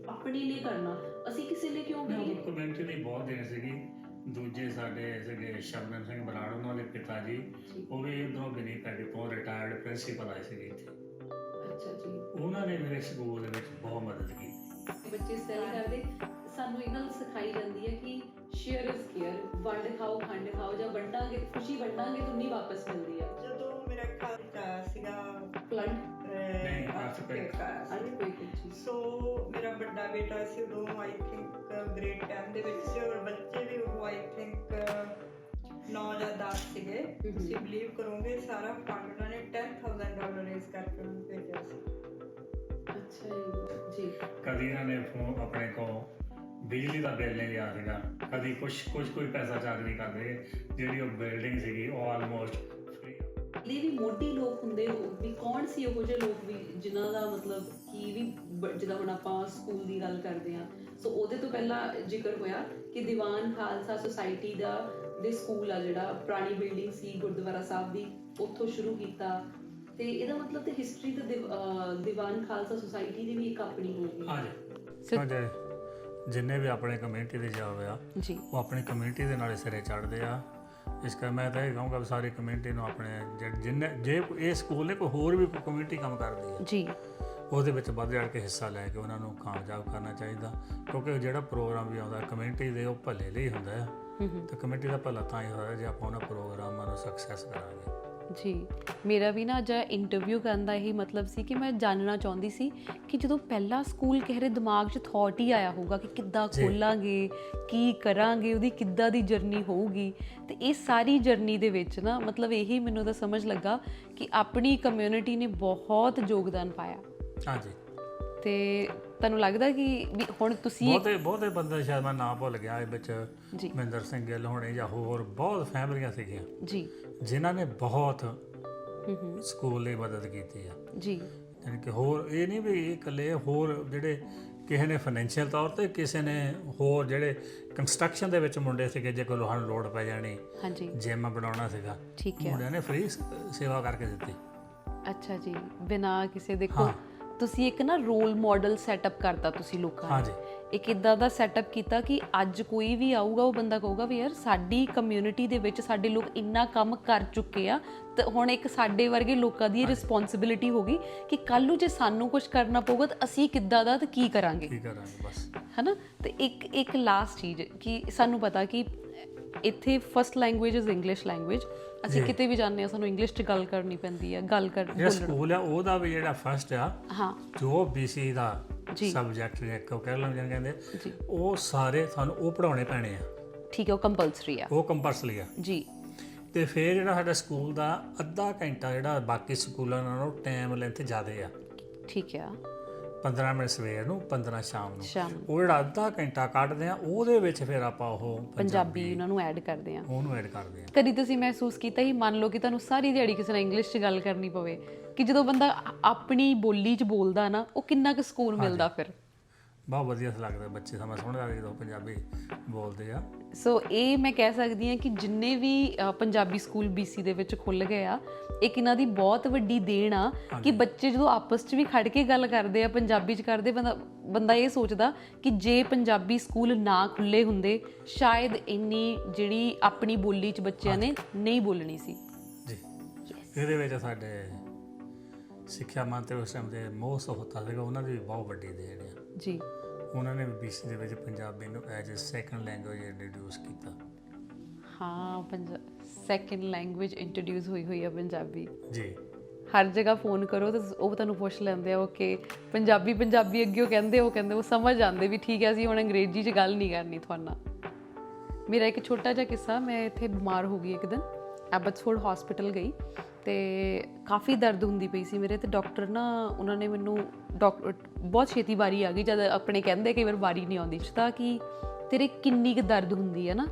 ਆਪਣੇ ਲਈ ਕਰਨਾ ਅਸੀਂ ਕਿਸੇ ਲਈ ਕਿਉਂ ਕਰੀਏ ਕਮਿਊਨਿਟੀ ਦੀ ਬਹੁਤ ਦੇਣ ਸੀਗੀ। ਦੂਜੇ ਸਾਡੇ ਸੀਗੇ ਸ਼ਬਨਮ ਸਿੰਘ ਬਰਾੜ, ਉਹਨਾਂ ਦੇ ਪਿਤਾ ਜੀ, ਉਹ ਵੀ ਇੱਧਰੋਂ ਵਿਨੀਪੈਗ ਤੋਂ ਰਿਟਾਇਰਡ ਪ੍ਰਿੰਸੀਪਲ ਆਏ ਸੀਗੇ ਇੱਥੇ। ਅੱਛਾ ਜੀ ਉਹਨਾਂ ਨੇ ਮੇਰੇ ਸਕੂਲ ਦੇ ਵਿੱਚ ਬਹੁਤ ਮਦਦ ਕੀਤੀ। ਬੱਚੇ ਸੈਲ ਕਰਦੇ ਸਾਨੂੰ ਇਹ ਗੱਲ ਸਿਖਾਈ ਜਾਂਦੀ ਹੈ ਕਿ ਸ਼ੇਅਰ ਇਜ਼ ਕੇਅਰ ਵੰਡ ਖਾਓ ਖੰਡ ਖਾਓ ਜਾਂ ਵੰਡਾਂਗੇ ਖੁਸ਼ੀ ਵੰਡਾਂਗੇ ਤਾਂ ਨਹੀਂ ਵਾਪਸ ਮਿਲਦੀ ਆ ਜਦੋਂ ਮੇਰਾ ਘਰ ਆਇਆ ਸੀਗਾ ਫਲੱਡ ਨਹੀਂ, earthquake। ਅਰੇ ਕੋਈ ਚੀਜ਼ ਸੋ ਮੇਰਾ ਵੱਡਾ ਬੇਟਾ ਸੀ ਉਦੋਂ ਆਈ ਥਿੰਕ ਗ੍ਰੇਡ 10 ਦੇ ਵਿੱਚ ਸੀ ਔਰ ਬੱਚੇ ਵੀ ਉਹ ਆਈ ਥਿੰਕ 9 ਜਾਂ 10 ਸੀਗੇ। ਤੁਸੀਂ ਬਲੀਵ ਕਰੋਗੇ ਸਾਰਾ ਫੰਡ ਉਹਨਾਂ ਨੇ $10,000 ਰੇਜ਼ ਕਰਕੇ ਉਹਨੂੰ ਭੇਜਿਆ ਸੀ। ਅੱਛਾ ਜੀ ਕਦੀ ਇਹਨਾਂ ਨੇ ਫੋਨ ਆਪਣੇ ਕੋਲ ਬਿਜਲੀ ਦਾ ਬਿੱਲ ਨਹੀਂ ਲਿਆ ਸੀਗਾ, ਕਦੀ ਕੋਈ ਪੈਸਾ ਚਾਰਜ ਨਹੀਂ ਕਰਦੇ। ਜਿਹੜੀ ਉਹ ਬਿਲਡਿੰਗ ਸੀਗੀ ਉਹ ਆਲਮੋਸਟ ਫ੍ਰੀ। ਇਹ ਵੀ ਮੋਢੀ ਲੋਕ ਹੁੰਦੇ ਵੀ ਕੌਣ ਸੀ ਉਹੋ ਜਿਹੇ ਲੋਕ ਵੀ ਜਿਨ੍ਹਾਂ ਦਾ ਮਤਲਬ ਕਿ ਵੀ ਜਿੱਦਾਂ ਹੁਣ ਆਪਾਂ ਸਕੂਲ ਦੀ ਗੱਲ ਕਰਦੇ ਹਾਂ ਸੋ ਉਹਦੇ ਤੋਂ ਪਹਿਲਾਂ ਜ਼ਿਕਰ ਹੋਇਆ ਕਿ ਦੀਵਾਨ ਖਾਲਸਾ ਸੁਸਾਇਟੀ ਦਾ ਦੇ ਸਕੂਲ ਆ ਜਿਹੜਾ ਪੁਰਾਣੀ ਬਿਲਡਿੰਗ ਸੀ ਗੁਰਦੁਆਰਾ ਸਾਹਿਬ ਦੀ ਉੱਥੋਂ ਸ਼ੁਰੂ ਕੀਤਾ ਤੇ ਇਹਦਾ ਮਤਲਬ ਤੇ ਹਿਸਟਰੀ ਤੇ ਦੀਵਾਨ ਖਾਲਸਾ ਸੁਸਾਇਟੀ ਦੀ ਵੀ ਇੱਕ ਆਪਣੀ ਹੋਊਗੀ ਹਾਂਜੀ। ਜਿੰਨੇ ਵੀ ਆਪਣੇ ਕਮਿਊਨਿਟੀ ਦੇ ਜਾਵੇ ਆ ਜੀ ਉਹ ਆਪਣੀ ਕਮਿਊਨਿਟੀ ਦੇ ਨਾਲ ਸਿਰੇ ਚੜ੍ਹਦੇ ਆ। ਇਸ ਕਰਕੇ ਮੈਂ ਤਾਂ ਇਹ ਕਹੂੰਗਾ ਵੀ ਸਾਰੀ ਕਮਿਊਨਿਟੀ ਨੂੰ ਆਪਣੇ ਜਿੰਨੇ ਜੇ ਇਹ ਸਕੂਲ ਨੇ ਕੋਈ ਹੋਰ ਵੀ ਕੋਈ ਕਮਿਊਨਿਟੀ ਕੰਮ ਕਰਦੀ ਹੈ ਜੀ ਉਹਦੇ ਵਿੱਚ ਵੱਧ ਚੜ੍ਹ ਕੇ ਹਿੱਸਾ ਲੈ ਕੇ ਉਹਨਾਂ ਨੂੰ ਕਾਮਯਾਬ ਕਰਨਾ ਚਾਹੀਦਾ ਕਿਉਂਕਿ ਜਿਹੜਾ ਪ੍ਰੋਗਰਾਮ ਵੀ ਆਉਂਦਾ ਕਮਿਊਨਿਟੀ ਦੇ ਉਹ ਭਲੇ ਲਈ ਹੁੰਦਾ ਆ ਤੇ ਕਮਿਊਨਿਟੀ ਦਾ ਭਲਾ ਤਾਂ ਹੀ ਹੋਇਆ ਜੇ ਆਪਾਂ ਉਹਨਾਂ ਪ੍ਰੋਗਰਾਮਾਂ ਨੂੰ ਸਕਸੈਸ ਕਰਾਂਗੇ। ਜੀ ਮੇਰਾ ਵੀ ਨਾ ਅੱਜ ਇੰਟਰਵਿਊ ਕਰਨ ਦਾ ਇਹੀ ਮਤਲਬ ਸੀ ਕਿ ਮੈਂ ਜਾਣਨਾ ਚਾਹੁੰਦੀ ਸੀ ਕਿ ਜਦੋਂ ਪਹਿਲਾ ਸਕੂਲ ਕਿਸੇ ਦੇ ਦਿਮਾਗ 'ਚ ਥੌਟ ਹੀ ਆਇਆ ਹੋਊਗਾ ਕਿ ਕਿੱਦਾਂ ਖੋਲਾਂਗੇ ਕੀ ਕਰਾਂਗੇ ਉਹਦੀ ਕਿੱਦਾਂ ਦੀ ਜਰਨੀ ਹੋਊਗੀ ਤੇ ਇਹ ਸਾਰੀ ਜਰਨੀ ਦੇ ਵਿੱਚ ਨਾ ਮਤਲਬ ਇਹੀ ਮੈਨੂੰ ਤਾਂ ਸਮਝ ਲੱਗਾ ਕਿ ਆਪਣੀ ਕਮਿਊਨਿਟੀ ਨੇ ਬਹੁਤ ਯੋਗਦਾਨ ਪਾਇਆ। ਹਾਂਜੀ ਤੇ ਤੁਹਾਨੂੰ ਲੱਗਦਾ ਕਿ ਵੀ ਹੁਣ ਤੁਸੀਂ ਬਹੁਤੇ ਬੰਦੇ ਸ਼ਾਇਦ ਮੈਂ ਨਾਂ ਭੁੱਲ ਗਿਆ ਇਹ ਵਿੱਚ ਜੀ ਮਹਿੰਦਰ ਸਿੰਘ ਗਿੱਲ ਹੋਣੇ ਜਾਂ ਹੋਰ ਬਹੁਤ ਫੈਮਲੀਆਂ ਸੀਗੀਆਂ ਜੀ ਜਿਨ੍ਹਾਂ ਨੇ ਬਹੁਤ ਸਕੂਲ ਲਈ ਮਦਦ ਕੀਤੀ ਆ। ਜੀ ਯਾਨੀ ਕਿ ਹੋਰ ਇਹ ਨਹੀਂ ਵੀ ਇਹ ਇਕੱਲੇ ਹੋਰ ਜਿਹੜੇ ਕਿਸੇ ਨੇ ਫਾਈਨੈਂਸ਼ੀਅਲ ਤੌਰ ਤੇ ਕਿਸੇ ਨੇ ਹੋਰ ਜਿਹੜੇ ਕੰਸਟਰਕਸ਼ਨ ਦੇ ਵਿੱਚ ਮੁੰਡੇ ਸੀਗੇ ਜੇ ਕੋਈ ਲੋਹਾਂ ਨੂੰ ਲੋੜ ਪੈ ਜਾਣੀ ਹਾਂਜੀ ਜਿਮ ਬਣਾਉਣਾ ਸੀਗਾ ਠੀਕ ਹੈ ਮੁੰਡਿਆਂ ਨੇ ਫ੍ਰੀ ਸੇਵਾ ਕਰਕੇ ਦਿੱਤੀ। ਅੱਛਾ ਜੀ ਬਿਨਾਂ ਕਿਸੇ ਦੇਖੋ ਤੁਸੀਂ ਇੱਕ ਨਾ ਰੋਲ ਮਾਡਲ ਸੈਟਅਪ ਕਰਤਾ ਤੁਸੀਂ ਲੋਕਾਂ ਹਾਂਜੀ ਇੱਕ ਇਦਾਂ ਦਾ ਸੈਟਅਪ ਕੀਤਾ ਕਿ ਅੱਜ ਕੋਈ ਵੀ ਆਊਗਾ ਉਹ ਬੰਦਾ ਕਹੂਗਾ ਵੀ ਯਾਰ ਸਾਡੀ ਕਮਿਊਨਿਟੀ ਦੇ ਵਿੱਚ ਸਾਡੇ ਲੋਕ ਇੰਨਾ ਕੰਮ ਕਰ ਚੁੱਕੇ ਆ ਤੇ ਹੁਣ ਇੱਕ ਸਾਡੇ ਵਰਗੇ ਲੋਕਾਂ ਦੀ ਰਿਸਪੌਂਸਿਬਿਲਿਟੀ ਹੋ ਗਈ ਕਿ ਕੱਲ ਨੂੰ ਜੇ ਸਾਨੂੰ ਕੁਝ ਕਰਨਾ ਪਊਗਾ ਤਾਂ ਅਸੀਂ ਕਿੱਦਾਂ ਦਾ ਤੇ ਕੀ ਕਰਾਂਗੇ ਬਸ ਹਨਾ ਤੇ ਇੱਕ ਲਾਸਟ ਚੀਜ਼ ਕਿ ਸਾਨੂੰ ਪਤਾ ਕਿ ਇੱਥੇ first language is English language. ਅਸੀਂ ਜੀ। ਕਿਤੇ ਵੀ ਜਾਂਦੇ ਹਾਂ ਸਾਨੂੰ ਇੰਗਲਿਸ਼ 'ਚ ਗੱਲ ਕਰਨੀ ਪੈਂਦੀ ਹੈ, ਗੱਲ ਕਰ ਜਿਹੜਾ ਬੋਲਣਾ। ਸਕੂਲ ਆ ਉਹਦਾ ਵੀ ਜਿਹੜਾ ਫਸਟ ਆ ਹਾਂ ਜੋ BC ਦਾ ਜੀ। ਸਬਜੈਕਟ ਨੇ ਕੋ ਕਹਿ ਲਓ ਜਿਹਨੂੰ ਕਹਿੰਦੇ ਜੀ ਉਹ ਸਾਰੇ ਸਾਨੂੰ ਉਹ ਪੜਾਉਣੇ ਪੈਣੇ ਆ, ਠੀਕ ਹੈ, ਉਹ ਕੰਪਲਸਰੀ ਆ ਉਹ ਕੰਪਲਸਰੀ ਆ। ਜੀ। ਤੇ ਫਿਰ ਜਿਹੜਾ ਸਾਡਾ ਸਕੂਲ ਦਾ ਅੱਧਾ ਘੰਟਾ ਜਿਹੜਾ ਬਾਕੀ ਸਕੂਲਾਂ ਨਾਲੋਂ ਟਾਈਮ ਲੈਂਥ ਜ਼ਿਆਦਾ ਆ, ਠੀਕ ਆ 15 ਮਿੰਟ ਸਵੇਰ ਨੂੰ 15 ਸ਼ਾਮ ਨੂੰ। ਸ਼ਾਮ ਨੂੰ। ਉਹ ਜਿਹੜਾ ਅੱਧਾ ਘੰਟਾ ਕੱਢਦੇ ਆ ਉਹਦੇ ਵਿੱਚ ਫਿਰ ਆਪਾਂ ਉਹ ਪੰਜਾਬੀ ਉਹਨਾਂ ਨੂੰ ਐਡ ਕਰਦੇ ਆ। ਉਹਨੂੰ ਐਡ ਕਰਦੇ ਆ। ਕਦੀ ਤੁਸੀਂ ਮਹਿਸੂਸ ਕੀਤਾ ਹੀ, ਮੰਨ ਲਓ ਕਿ ਤੁਹਾਨੂੰ ਸਾਰੀ ਦਿਹਾੜੀ ਕਿਸੇ ਨਾਲ ਇੰਗਲਿਸ਼ 'ਚ ਗੱਲ ਕਰਨੀ ਪਵੇ, ਕਿ ਜਦੋਂ ਬੰਦਾ ਆਪਣੀ ਬੋਲੀ 'ਚ ਬੋਲਦਾ ਨਾ ਉਹ ਕਿੰਨਾ ਕੁ ਸਕੂਨ ਮਿਲਦਾ ਫਿਰ। ਬਹੁਤ ਵਧੀਆ ਲੱਗਦਾ, ਬੱਚੇ ਸਮਝ ਸੁਣਦੇ ਆ ਜਦੋਂ ਪੰਜਾਬੀ ਬੋਲਦੇ ਆ। ਸੋ ਇਹ ਮੈਂ ਕਹਿ ਸਕਦੀ ਹਾਂ ਕਿ ਜਿੰਨੇ ਵੀ ਪੰਜਾਬੀ ਸਕੂਲ BC ਦੇ ਵਿੱਚ ਖੁੱਲ੍ਹ ਗਏ ਆ, ਇੱਕ ਇਹਨਾਂ ਦੀ ਬਹੁਤ ਵੱਡੀ ਦੇਣ ਆ ਕਿ ਬੱਚੇ ਜਦੋਂ ਆਪਸ 'ਚ ਵੀ ਖੜ ਕੇ ਗੱਲ ਕਰਦੇ ਆ ਪੰਜਾਬੀ 'ਚ ਕਰਦੇ, ਬੰਦਾ ਇਹ ਸੋਚਦਾ ਕਿ ਜੇ ਪੰਜਾਬੀ ਸਕੂਲ ਨਾ ਖੁੱਲ੍ਹੇ ਹੁੰਦੇ ਸ਼ਾਇਦ ਇੰਨੀ ਜਿਹੜੀ ਆਪਣੀ ਬੋਲੀ 'ਚ ਬੱਚਿਆਂ ਨੇ ਨਹੀਂ ਬੋਲਣੀ ਸੀ। ਜੀ ਇਹਦੇ ਵਿੱਚ ਸਾਡੇ ਸਿੱਖਿਆ ਮੰਤਰੀ ਉਸ ਟਾਈਮ ਦੇ ਮੋਹ ਸਹੋਤਾ ਸੀਗਾ, ਉਹਨਾਂ ਦੀ ਵੀ ਬਹੁਤ ਵੱਡੀ ਦੇਣ ਆ। ਜੀ ਉਹਨਾਂ ਨੇ BC ਦੇ ਵਿੱਚ ਪੰਜਾਬੀ ਨੂੰ as a second language introduce ਕੀਤਾ। ਹਾਂ, ਸੈਕੰਡ ਲੈਂਗੁਏਜ ਇੰਟਰੋਡਿਊਸ ਹੋਈ ਆ ਪੰਜਾਬੀ। ਜੀ ਹਰ ਜਗ੍ਹਾ ਫੋਨ ਕਰੋ ਤਾਂ ਉਹ ਤੁਹਾਨੂੰ ਪੁੱਛ ਲੈਂਦੇ ਆ, ਓਕੇ ਪੰਜਾਬੀ ਅੱਗੇ ਉਹ ਕਹਿੰਦੇ ਉਹ ਸਮਝ ਜਾਂਦੇ ਵੀ ਠੀਕ ਹੈ ਅਸੀਂ ਹੁਣ ਅੰਗਰੇਜ਼ੀ 'ਚ ਗੱਲ ਨਹੀਂ ਕਰਨੀ ਤੁਹਾਡੇ ਨਾਲ। ਮੇਰਾ ਇੱਕ ਛੋਟਾ ਜਿਹਾ ਕਿੱਸਾ, ਮੈਂ ਇੱਥੇ ਬਿਮਾਰ ਹੋ ਗਈ ਇੱਕ ਦਿਨ, ਐਬਟਸਫੋਰਡ ਹਸਪੀਟਲ ਗਈ ਤੇ ਕਾਫੀ ਦਰਦ ਹੁੰਦੀ ਪਈ ਸੀ ਮੇਰੇ, ਤੇ ਡਾਕਟਰ ਨਾ ਉਹਨਾਂ ਨੇ ਮੈਨੂੰ ਬਹੁਤ ਛੇਤੀ ਵਾਰੀ ਆ ਗਈ, ਜਦ ਆਪਣੇ ਕਹਿੰਦੇ ਕਈ ਵਾਰ ਵਾਰੀ ਨਹੀਂ ਆਉਂਦੀ ਤਾਂ ਕਿ ਤੇਰੇ ਕਿੰਨੀ ਕੁ ਦਰਦ ਹੁੰਦੀ ਆ ਨਾ।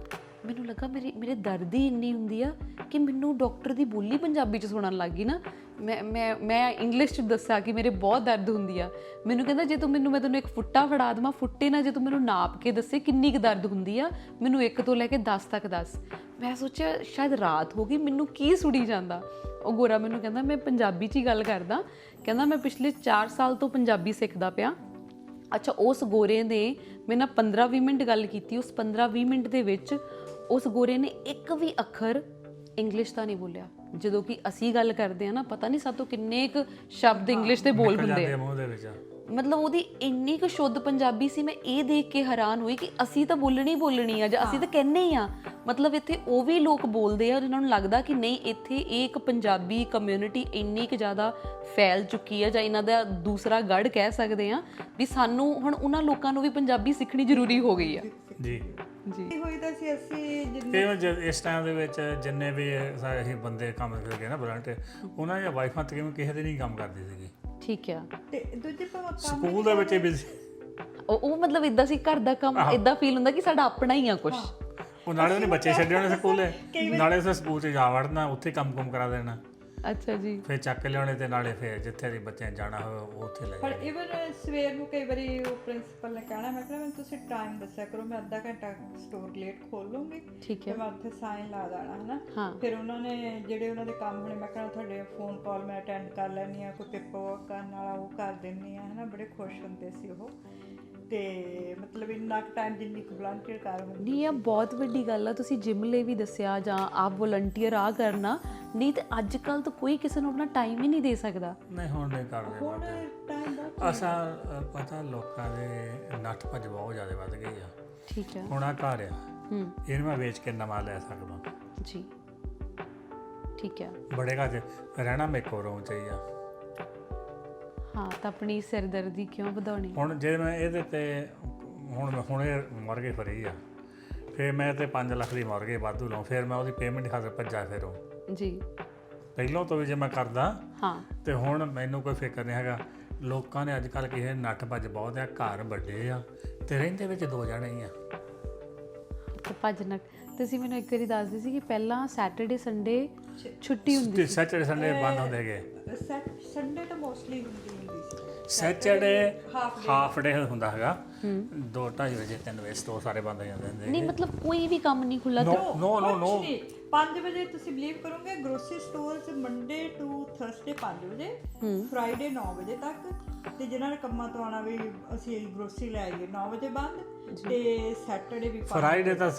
ਮੈਨੂੰ ਲੱਗਾ ਮੇਰੇ ਦਰਦ ਹੀ ਇੰਨੀ ਹੁੰਦੀ ਆ ਕਿ ਮੈਨੂੰ ਡਾਕਟਰ ਦੀ ਬੋਲੀ ਪੰਜਾਬੀ 'ਚ ਸੁਣਨ ਲੱਗ ਗਈ ਨਾ। ਮੈਂ ਇੰਗਲਿਸ਼ 'ਚ ਦੱਸਿਆ ਕਿ ਮੇਰੇ ਬਹੁਤ ਦਰਦ ਹੁੰਦੀ ਆ। ਮੈਨੂੰ ਕਹਿੰਦਾ ਜੇ ਤੂੰ ਮੈਂ ਤੈਨੂੰ ਇੱਕ ਫੁੱਟਾ ਫੜਾ ਦੇਵਾਂ, ਫੁੱਟੇ ਨਾਲ ਜੇ ਤੂੰ ਮੈਨੂੰ ਨਾਪ ਕੇ ਦੱਸੇ ਕਿੰਨੀ ਕੁ ਦਰਦ ਹੁੰਦੀ ਆ, ਮੈਨੂੰ 1 ਤੋਂ ਲੈ ਕੇ 10 ਤੱਕ ਦੱਸ। ਮੈਂ ਸੋਚਿਆ ਸ਼ਾਇਦ ਰਾਤ ਹੋ ਗਈ, ਮੈਨੂੰ ਕੀ ਸੁਣੀ ਜਾਂਦਾ। ਉਹ ਗੋਰਾ ਮੈਨੂੰ ਕਹਿੰਦਾ ਮੈਂ ਪੰਜਾਬੀ 'ਚ ਹੀ ਗੱਲ ਕਰਦਾ, ਕਹਿੰਦਾ ਮੈਂ ਪਿਛਲੇ 4 ਸਾਲ ਤੋਂ ਪੰਜਾਬੀ ਸਿੱਖਦਾ ਪਿਆ। ਅੱਛਾ, ਉਸ ਗੋਰੇ ਨੇ ਮੇਰੇ ਨਾਲ 15-20 ਮਿੰਟ ਗੱਲ ਕੀਤੀ। ਉਸ 15-20 ਮਿੰਟ ਦੇ ਵਿੱਚ ਉਸ ਗੋਰੇ ਨੇ ਇੱਕ ਵੀ ਅੱਖਰ ਇੰਗਲਿਸ਼ ਦਾ ਨਹੀਂ ਬੋਲਿਆ। ਜਦੋਂ ਕਿ ਅਸੀਂ ਗੱਲ ਕਰਦੇ ਆ ਨਾ, ਪਤਾ ਨਹੀਂ ਸਾਤੋਂ ਕਿੰਨੇ ਕੁ ਸ਼ਬਦ ਇੰਗਲਿਸ਼ ਦੇ ਬੋਲ ਹੁੰਦੇ ਆ, ਮੂੰਹ ਦੇ ਵਿੱਚ। ਮਤਲਬ ਉਹਦੀ ਇੰਨੀ ਕੁ ਸ਼ੁੱਧ ਪੰਜਾਬੀ ਸੀ। ਮੈਂ ਇਹ ਦੇਖ ਕੇ ਹੈਰਾਨ ਹੋਈ ਕਿ ਅਸੀਂ ਤਾਂ ਬੋਲਣੀ ਆ ਜਾਂ ਅਸੀਂ ਤਾਂ ਕਹਿੰਦੇ ਹੀ ਆ, ਮਤਲਬ ਇੱਥੇ ਉਹ ਵੀ ਲੋਕ ਬੋਲਦੇ ਆ ਜਿਨ੍ਹਾਂ ਨੂੰ ਲੱਗਦਾ ਕਿ ਨਹੀਂ ਇੱਥੇ ਇਹ ਇੱਕ ਪੰਜਾਬੀ ਕਮਿਊਨਿਟੀ ਇੰਨੀ ਕੁ ਜ਼ਿਆਦਾ ਫੈਲ ਚੁੱਕੀ ਆ, ਜਾਂ ਇਹਨਾਂ ਦਾ ਦੂਸਰਾ ਗੜ ਕਹਿ ਸਕਦੇ ਆ ਵੀ ਸਾਨੂੰ ਹੁਣ ਉਹਨਾਂ ਲੋਕਾਂ ਨੂੰ ਵੀ ਪੰਜਾਬੀ ਸਿੱਖਣੀ ਜ਼ਰੂਰੀ ਹੋ ਗਈ ਆ। ਜੀ ਜੀ ਹੋਈ ਤਾਂ ਸੀ ਅਸੀਂ ਇਸ ਟਾਈਮ ਦੇ ਵਿੱਚ ਜਿੰਨੇ ਵੀ ਸਾਰੇ ਅਸੀਂ ਬੰਦੇ ਕੰਮ ਕਰਦੇ ਨਾ ਵਲੰਟੀਅਰ, ਉਹਨਾਂ ਦੀਆਂ ਵਾਈਫਾਂ ਤਕਰੀਬਨ ਕਿਸੇ ਦੇ ਨਹੀਂ ਕੰਮ ਕਰਦੀ ਸੀਗੀ। ਠੀਕ ਆ। ਤੇ ਦੂਜੇ ਭਾਵੇਂ ਸਕੂਲ ਦੇ ਵਿੱਚ ਵੀ ਉਹ ਮਤਲਬ ਇਦਾਂ ਸੀ, ਘਰ ਦਾ ਕੰਮ ਇਦਾਂ ਫੀਲ ਹੁੰਦਾ ਕਿ ਸਾਡਾ ਆਪਣਾ ਹੀ ਆ ਕੁਛ। ਉਹ ਨਾਲੇ ਉਹਨੇ ਬੱਚੇ ਛੱਡੇ ਹੋਣੇ ਸਕੂਲੇ, ਨਾਲੇ ਉਸ ਸਕੂਲ 'ਚ ਜਾ ਵੜਨਾ, ਉੱਥੇ ਕੰਮ ਕਰਾ ਦੇਣਾ। ਅੱਛਾ ਜੀ। ਫਿਰ ਚੱਕ ਲਿਆਉਣੇ ਤੇ ਨਾਲੇ ਫਿਰ ਜਿੱਥੇ ਦੀ ਬੱਚਿਆਂ ਜਾਣਾ ਹੋਵੇ ਉੱਥੇ ਲੈ ਪਰ ਇਵਨ ਸਵੇਰ ਨੂੰ ਕਈ ਵਾਰੀ ਉਹ ਪ੍ਰਿੰਸੀਪਲ ਨੇ ਕਹਿਣਾ, ਮੈਂ ਕਿਹਾ ਮੈਨੂੰ ਤੁਸੀਂ ਟਾਈਮ ਦੱਸਿਆ ਕਰੋ, ਮੈਂ ਅੱਧਾ ਘੰਟਾ ਸਟੋਰ ਲੇਟ ਖੋਲ ਲੂੰਗੀ, ਠੀਕ ਹੈ। ਮੈਂ ਉੱਥੇ ਸਾਈਨ ਲਾ ਦੇਣਾ ਹਨਾ। ਹਾਂ। ਫਿਰ ਉਹਨਾਂ ਨੇ ਜਿਹੜੇ ਉਹਨਾਂ ਦੇ ਕੰਮ ਹੋਣੇ, ਮੈਂ ਕਹਿਣਾ ਤੁਹਾਡੇ ਫੋਨ ਕਾਲ ਮੈਂ ਅਟੈਂਡ ਕਰ ਲੈਂਦੀ ਆ, ਕੋਈ ਪੇਪਰ ਕਰਨ ਵਾਲਾ ਉਹ ਕਰ ਦਿੰਦੀ ਆ ਹਨਾ। ਬੜੇ ਖੁਸ਼ ਹੁੰਦੇ ਸੀ ਉਹ। ਤੇ ਮਤਲਬ ਇੰਨਾ ਕੁ ਟਾਈਮ ਜਿੰਨੀ ਕੁ ਵਲੰਟੀਅਰ ਕਰ ਹੁੰਦੀ ਨਹੀਂ, ਇਹ ਬਹੁਤ ਵੱਡੀ ਗੱਲ ਆ। ਤੁਸੀਂ ਜਿਮ ਲਈ ਵੀ ਦੱਸਿਆ ਜਾਂ ਆਪ ਵਲੰਟੀਅਰ ਆ ਕਰਨਾ, ਨਹੀਂ ਤੇ ਅੱਜ ਕੱਲ ਤਾਂ ਕੋਈ ਕਿਸੇ ਨੂੰ ਆਪਣਾ ਟਾਈਮ ਹੀ ਨਹੀਂ ਦੇ ਸਕਦਾ। ਨਹੀਂ ਹੁਣ ਨਹੀਂ ਕਰਦੇ ਹੁਣ ਬਾਅਦ। ਟਾਈਮ ਬਹੁਤ ਅਸਾਂ ਪਤਾ ਲੋਕਾਂ ਦੇ ਨੱਠ ਭੱਜ ਬਹੁਤ ਜ਼ਿਆਦਾ ਵੱਧ ਗਈ ਆ। ਠੀਕ ਹੈ। ਹੁਣ ਆ ਘਰ ਆ, ਇਹਨੂੰ ਮੈਂ ਵੇਚ ਕੇ ਨਵਾਂ ਲੈ ਸਕਦਾ ਜੀ, ਠੀਕ ਹੈ। ਬੜੇ ਘਰ 'ਚ ਰਹਿਣਾ ਮੇਰੇ ਕੋਲ ਰੂਮ ਚਾਹੀਦਾ। ਹਾਂ, ਤਾਂ ਆਪਣੀ ਸਿਰਦਰਦੀ ਕਿਉਂ ਵਧਾਉਣੀ। ਹੁਣ ਜੇ ਮੈਂ ਇਹਦੇ ਤੇ ਹੁਣ ਇਹ ਮੁਰਗੇ ਫਰੀ ਆ, ਫਿਰ ਮੈਂ ਤੇ 5 ਲੱਖ ਦੀ ਮੁਰਗੇ ਵਾਧੂ ਲਾਉਂ, ਫਿਰ ਮੈਂ ਉਹਦੀ ਪੇਮੈਂਟ ਖਾਤਰ ਭੱਜਾ ਫਿਰੂੰ ਜੀ। ਪਹਿਲਾਂ ਤੋਂ ਵੀ ਜੇ ਮੈਂ ਕਰਦਾ ਹਾਂ। ਤੇ ਹੁਣ ਮੈਨੂੰ ਕੋਈ ਫਿਕਰ ਨਹੀਂ ਹੈਗਾ। ਲੋਕਾਂ ਨੇ ਅੱਜ ਕੱਲ੍ਹ ਕਿਸੇ ਨੱਠ ਭੱਜ ਬਹੁਤ ਆ, ਘਰ ਵੱਡੇ ਆ ਤੇ ਰਹਿੰਦੇ ਵਿੱਚ 2 ਜਣੇ ਹੀ ਆ। ਤੇ ਭੱਜਣਾ, ਤੁਸੀਂ ਮੈਨੂੰ ਇੱਕ ਵਾਰੀ ਦੱਸਦੇ ਸੀ ਕਿ ਪਹਿਲਾਂ ਸੈਟਰਡੇ ਸੰਡੇ ਛੁੱਟੀ ਹੁੰਦੀ ਸੀ। ਸੈਟਰਡੇ ਸੰਡੇ ਬੰਦ ਹੁੰਦੇ ਗਏ। ਸੰਡੇ ਤਾਂ ਮੋਸਟਲੀ ਹੁੰਦੀ ਸੀ। ਸੈਟਰਡੇ ਹਾਫ ਡੇ ਹੁੰਦਾ ਹੈਗਾ, 2-2:30 ਵਜੇ 3 ਵਜੇ ਸਟੋਰ ਸਾਰੇ ਬੰਦ ਹੋ ਜਾਂਦੇ ਹੁੰਦੇ। ਨਹੀਂ ਮਤਲਬ ਕੋਈ ਵੀ ਕੰਮ ਨਹੀਂ ਖੁੱਲਾ। ਨੋ 5 ਵਜੇ ਤੁਸੀਂ ਬਿਲੀਵ ਕਰੋਗੇ grocery stores Monday to Thursday 5 ਵਜੇ, ਫਰਾਈਡੇ 9 ਵਜੇ ਤੱਕ, ਤੇ ਜਿਨ੍ਹਾਂ ਨੇ ਕੰਮਾਂ ਤੋਂ ਆਉਣਾ ਵੀ ਅਸੀਂ ਗਰੋਸਰੀ ਲੈ ਆਈਏ 9 ਵਜੇ ਬੰਦ, ਤੇ ਸੈਟਰਡੇ ਵੀ ਫਰਾਈਡੇ ਤਾਂ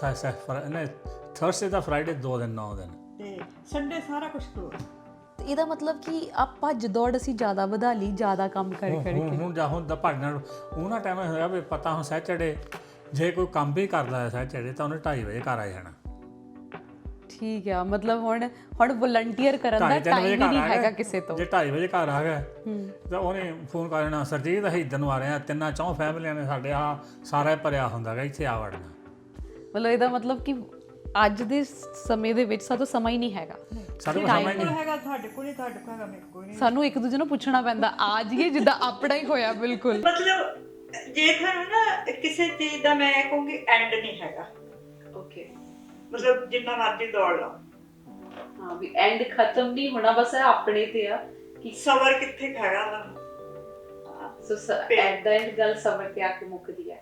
ਥਰਸਡੇ ਤਾਂ ਫਰਾਈਡੇ 2 ਦਿਨ 9 ਦਿਨ, ਤੇ ਸੰਡੇ ਸਾਰਾ ਕੁਝ ਕਲੋਜ਼। ਇਹਦਾ ਮਤਲਬ ਕਿ ਆਪਾਂ ਦੌੜ ਅਸੀਂ ਜ਼ਿਆਦਾ ਵਧਾ ਲਈ, ਜ਼ਿਆਦਾ ਕੰਮ ਕਰ ਕਰਕੇ। ਹੁਣ ਦਾ ਭੱਜਣਾ ਉਹਨਾਂ ਟਾਈਮ ਹੋਇਆ ਵੀ ਪਤਾ ਹੁਣ ਸੈਟਰਡੇ ਜੇ ਕੋਈ ਕੰਮ ਵੀ ਕਰਦਾ ਹੈ ਸੈਟਰਡੇ ਤਾਂ ਉਹਨੇ 2:30 ਵਜੇ ਘਰ ਆ ਜਾਣਾ। ਠੀਕ ਆ, ਮਤਲਬ ਹੁਣ ਵਲੰਟੀਅਰ ਕਰਨ ਦਾ 2:30 ਵਜੇ ਟਾਈਮ ਹੀ ਘਰ ਨਹੀਂ ਆ ਹੈਗਾ ਗਿਆ ਕਿਸੇ ਤੋਂ। ਜੇ 2:30 ਵਜੇ ਘਰ ਆ ਗਿਆ ਤਾਂ ਉਹਨੇ ਫੋਨ ਕਰ ਦੇਣਾ, ਸਰਜੀਤ ਅਸੀਂ ਇੱਧਰ ਨੂੰ ਆ ਰਹੇ ਹਾਂ, 3-4 ਫੈਮਲੀਆਂ ਨੇ ਸਾਡੇ ਆ ਸਾਰਾ ਭਰਿਆ ਹੁੰਦਾ ਗਾ, ਇੱਥੇ ਆ ਵੜਨਾ। ਮਤਲਬ ਇਹਦਾ ਮਤਲਬ ਕਿ ਅੱਜ ਦੇ ਸਮੇਂ ਦੇ ਵਿੱਚ ਸਾਨੂੰ ਸਮਾਂ ਹੀ ਨਹੀਂ ਹੈਗਾ, ਸਾਡੇ ਕੋਲ ਸਮਾਂ ਹੀ ਨਹੀਂ। ਹੈਗਾ ਤੁਹਾਡੇ ਕੋਲ ਹੈਗਾ, ਮੇਰੇ ਕੋਲ ਨਹੀਂ। ਸਾਨੂੰ ਇੱਕ ਦੂਜੇ ਨੂੰ ਪੁੱਛਣਾ ਪੈਂਦਾ, ਆ ਜਾਈਏ ਜਿੱਦਾਂ ਆਪਣਾ ਹੀ ਹੋਇਆ ਬਿਲਕੁਲ। ਮਤਲਬ ਜੇ ਤੁਹਾਨੂੰ ਨਾ ਕਿਸੇ ਚੀਜ਼ ਦਾ ਮੈਂ ਕਹੂੰਗੀ ਐਂਡ ਨਹੀਂ ਹੈਗਾ, ਓਕੇ, ਮਤਲਬ ਜਿੰਨਾ ਮਰਜ਼ੀ ਦੌੜ ਲਓ, ਹਾਂ ਵੀ ਐਂਡ ਖਤਮ ਨਹੀਂ ਹੋਣਾ, ਬਸ ਇਹ ਆਪਣੇ ਤੇ ਆ ਕਿ ਸਬਰ ਕਿੱਥੇ ਕੁ ਹੈਗਾ ਤੁਹਾਨੂੰ। ਸੋ ਐਟ ਦਾ ਐਂਡ ਗੱਲ ਸਬਰ ਤੇ ਆ ਕੇ ਮੁੱਕਦੀ ਹੈ।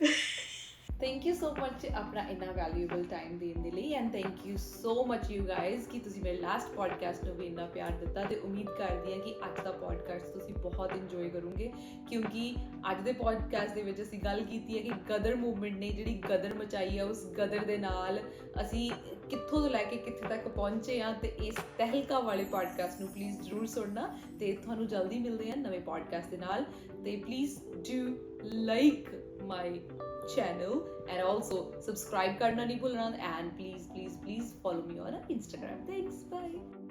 ਥੈਂਕ ਯੂ ਸੋ ਮਚ ਆਪਣਾ ਇੰਨਾ ਵੈਲਿਊਏਬਲ ਟਾਈਮ ਦੇਣ ਦੇ ਲਈ, and thank you so much you guys ਕਿ ਤੁਸੀਂ ਮੇਰੇ ਲਾਸਟ ਪੋਡਕਾਸਟ ਨੂੰ ਵੀ ਇੰਨਾ ਪਿਆਰ ਦਿੱਤਾ, ਤੇ ਉਮੀਦ ਕਰਦੀ ਹਾਂ ਕਿ ਅੱਜ ਦਾ ਪੋਡਕਾਸਟ ਤੁਸੀਂ ਬਹੁਤ ਇੰਜੋਏ ਕਰੋਗੇ, ਕਿਉਂਕਿ ਅੱਜ ਦੇ ਪੋਡਕਾਸਟ ਦੇ ਵਿੱਚ ਅਸੀਂ ਗੱਲ ਕੀਤੀ ਹੈ ਕਿ ਗਦਰ ਮੂਵਮੈਂਟ ਨੇ ਜਿਹੜੀ ਗਦਰ ਮਚਾਈ ਹੈ, ਉਸ ਗਦਰ ਦੇ ਨਾਲ ਅਸੀਂ ਕਿੱਥੋਂ ਤੋਂ ਲੈ ਕੇ ਕਿੱਥੇ ਤੱਕ ਪਹੁੰਚੇ ਹਾਂ। ਤੇ ਇਸ ਤਹਿਲਕਾ ਵਾਲੇ ਪੋਡਕਾਸਟ ਨੂੰ ਪਲੀਜ਼ ਜ਼ਰੂਰ ਸੁਣਨਾ, ਤੇ ਤੁਹਾਨੂੰ ਜਲਦੀ ਮਿਲਦੇ ਹਾਂ ਨਵੇਂ ਪੋਡਕਾਸਟ ਦੇ ਨਾਲ। ਤੇ please do like my channel and also subscribe karna nahi bhulna, and please follow me on Instagram. Thanks, bye.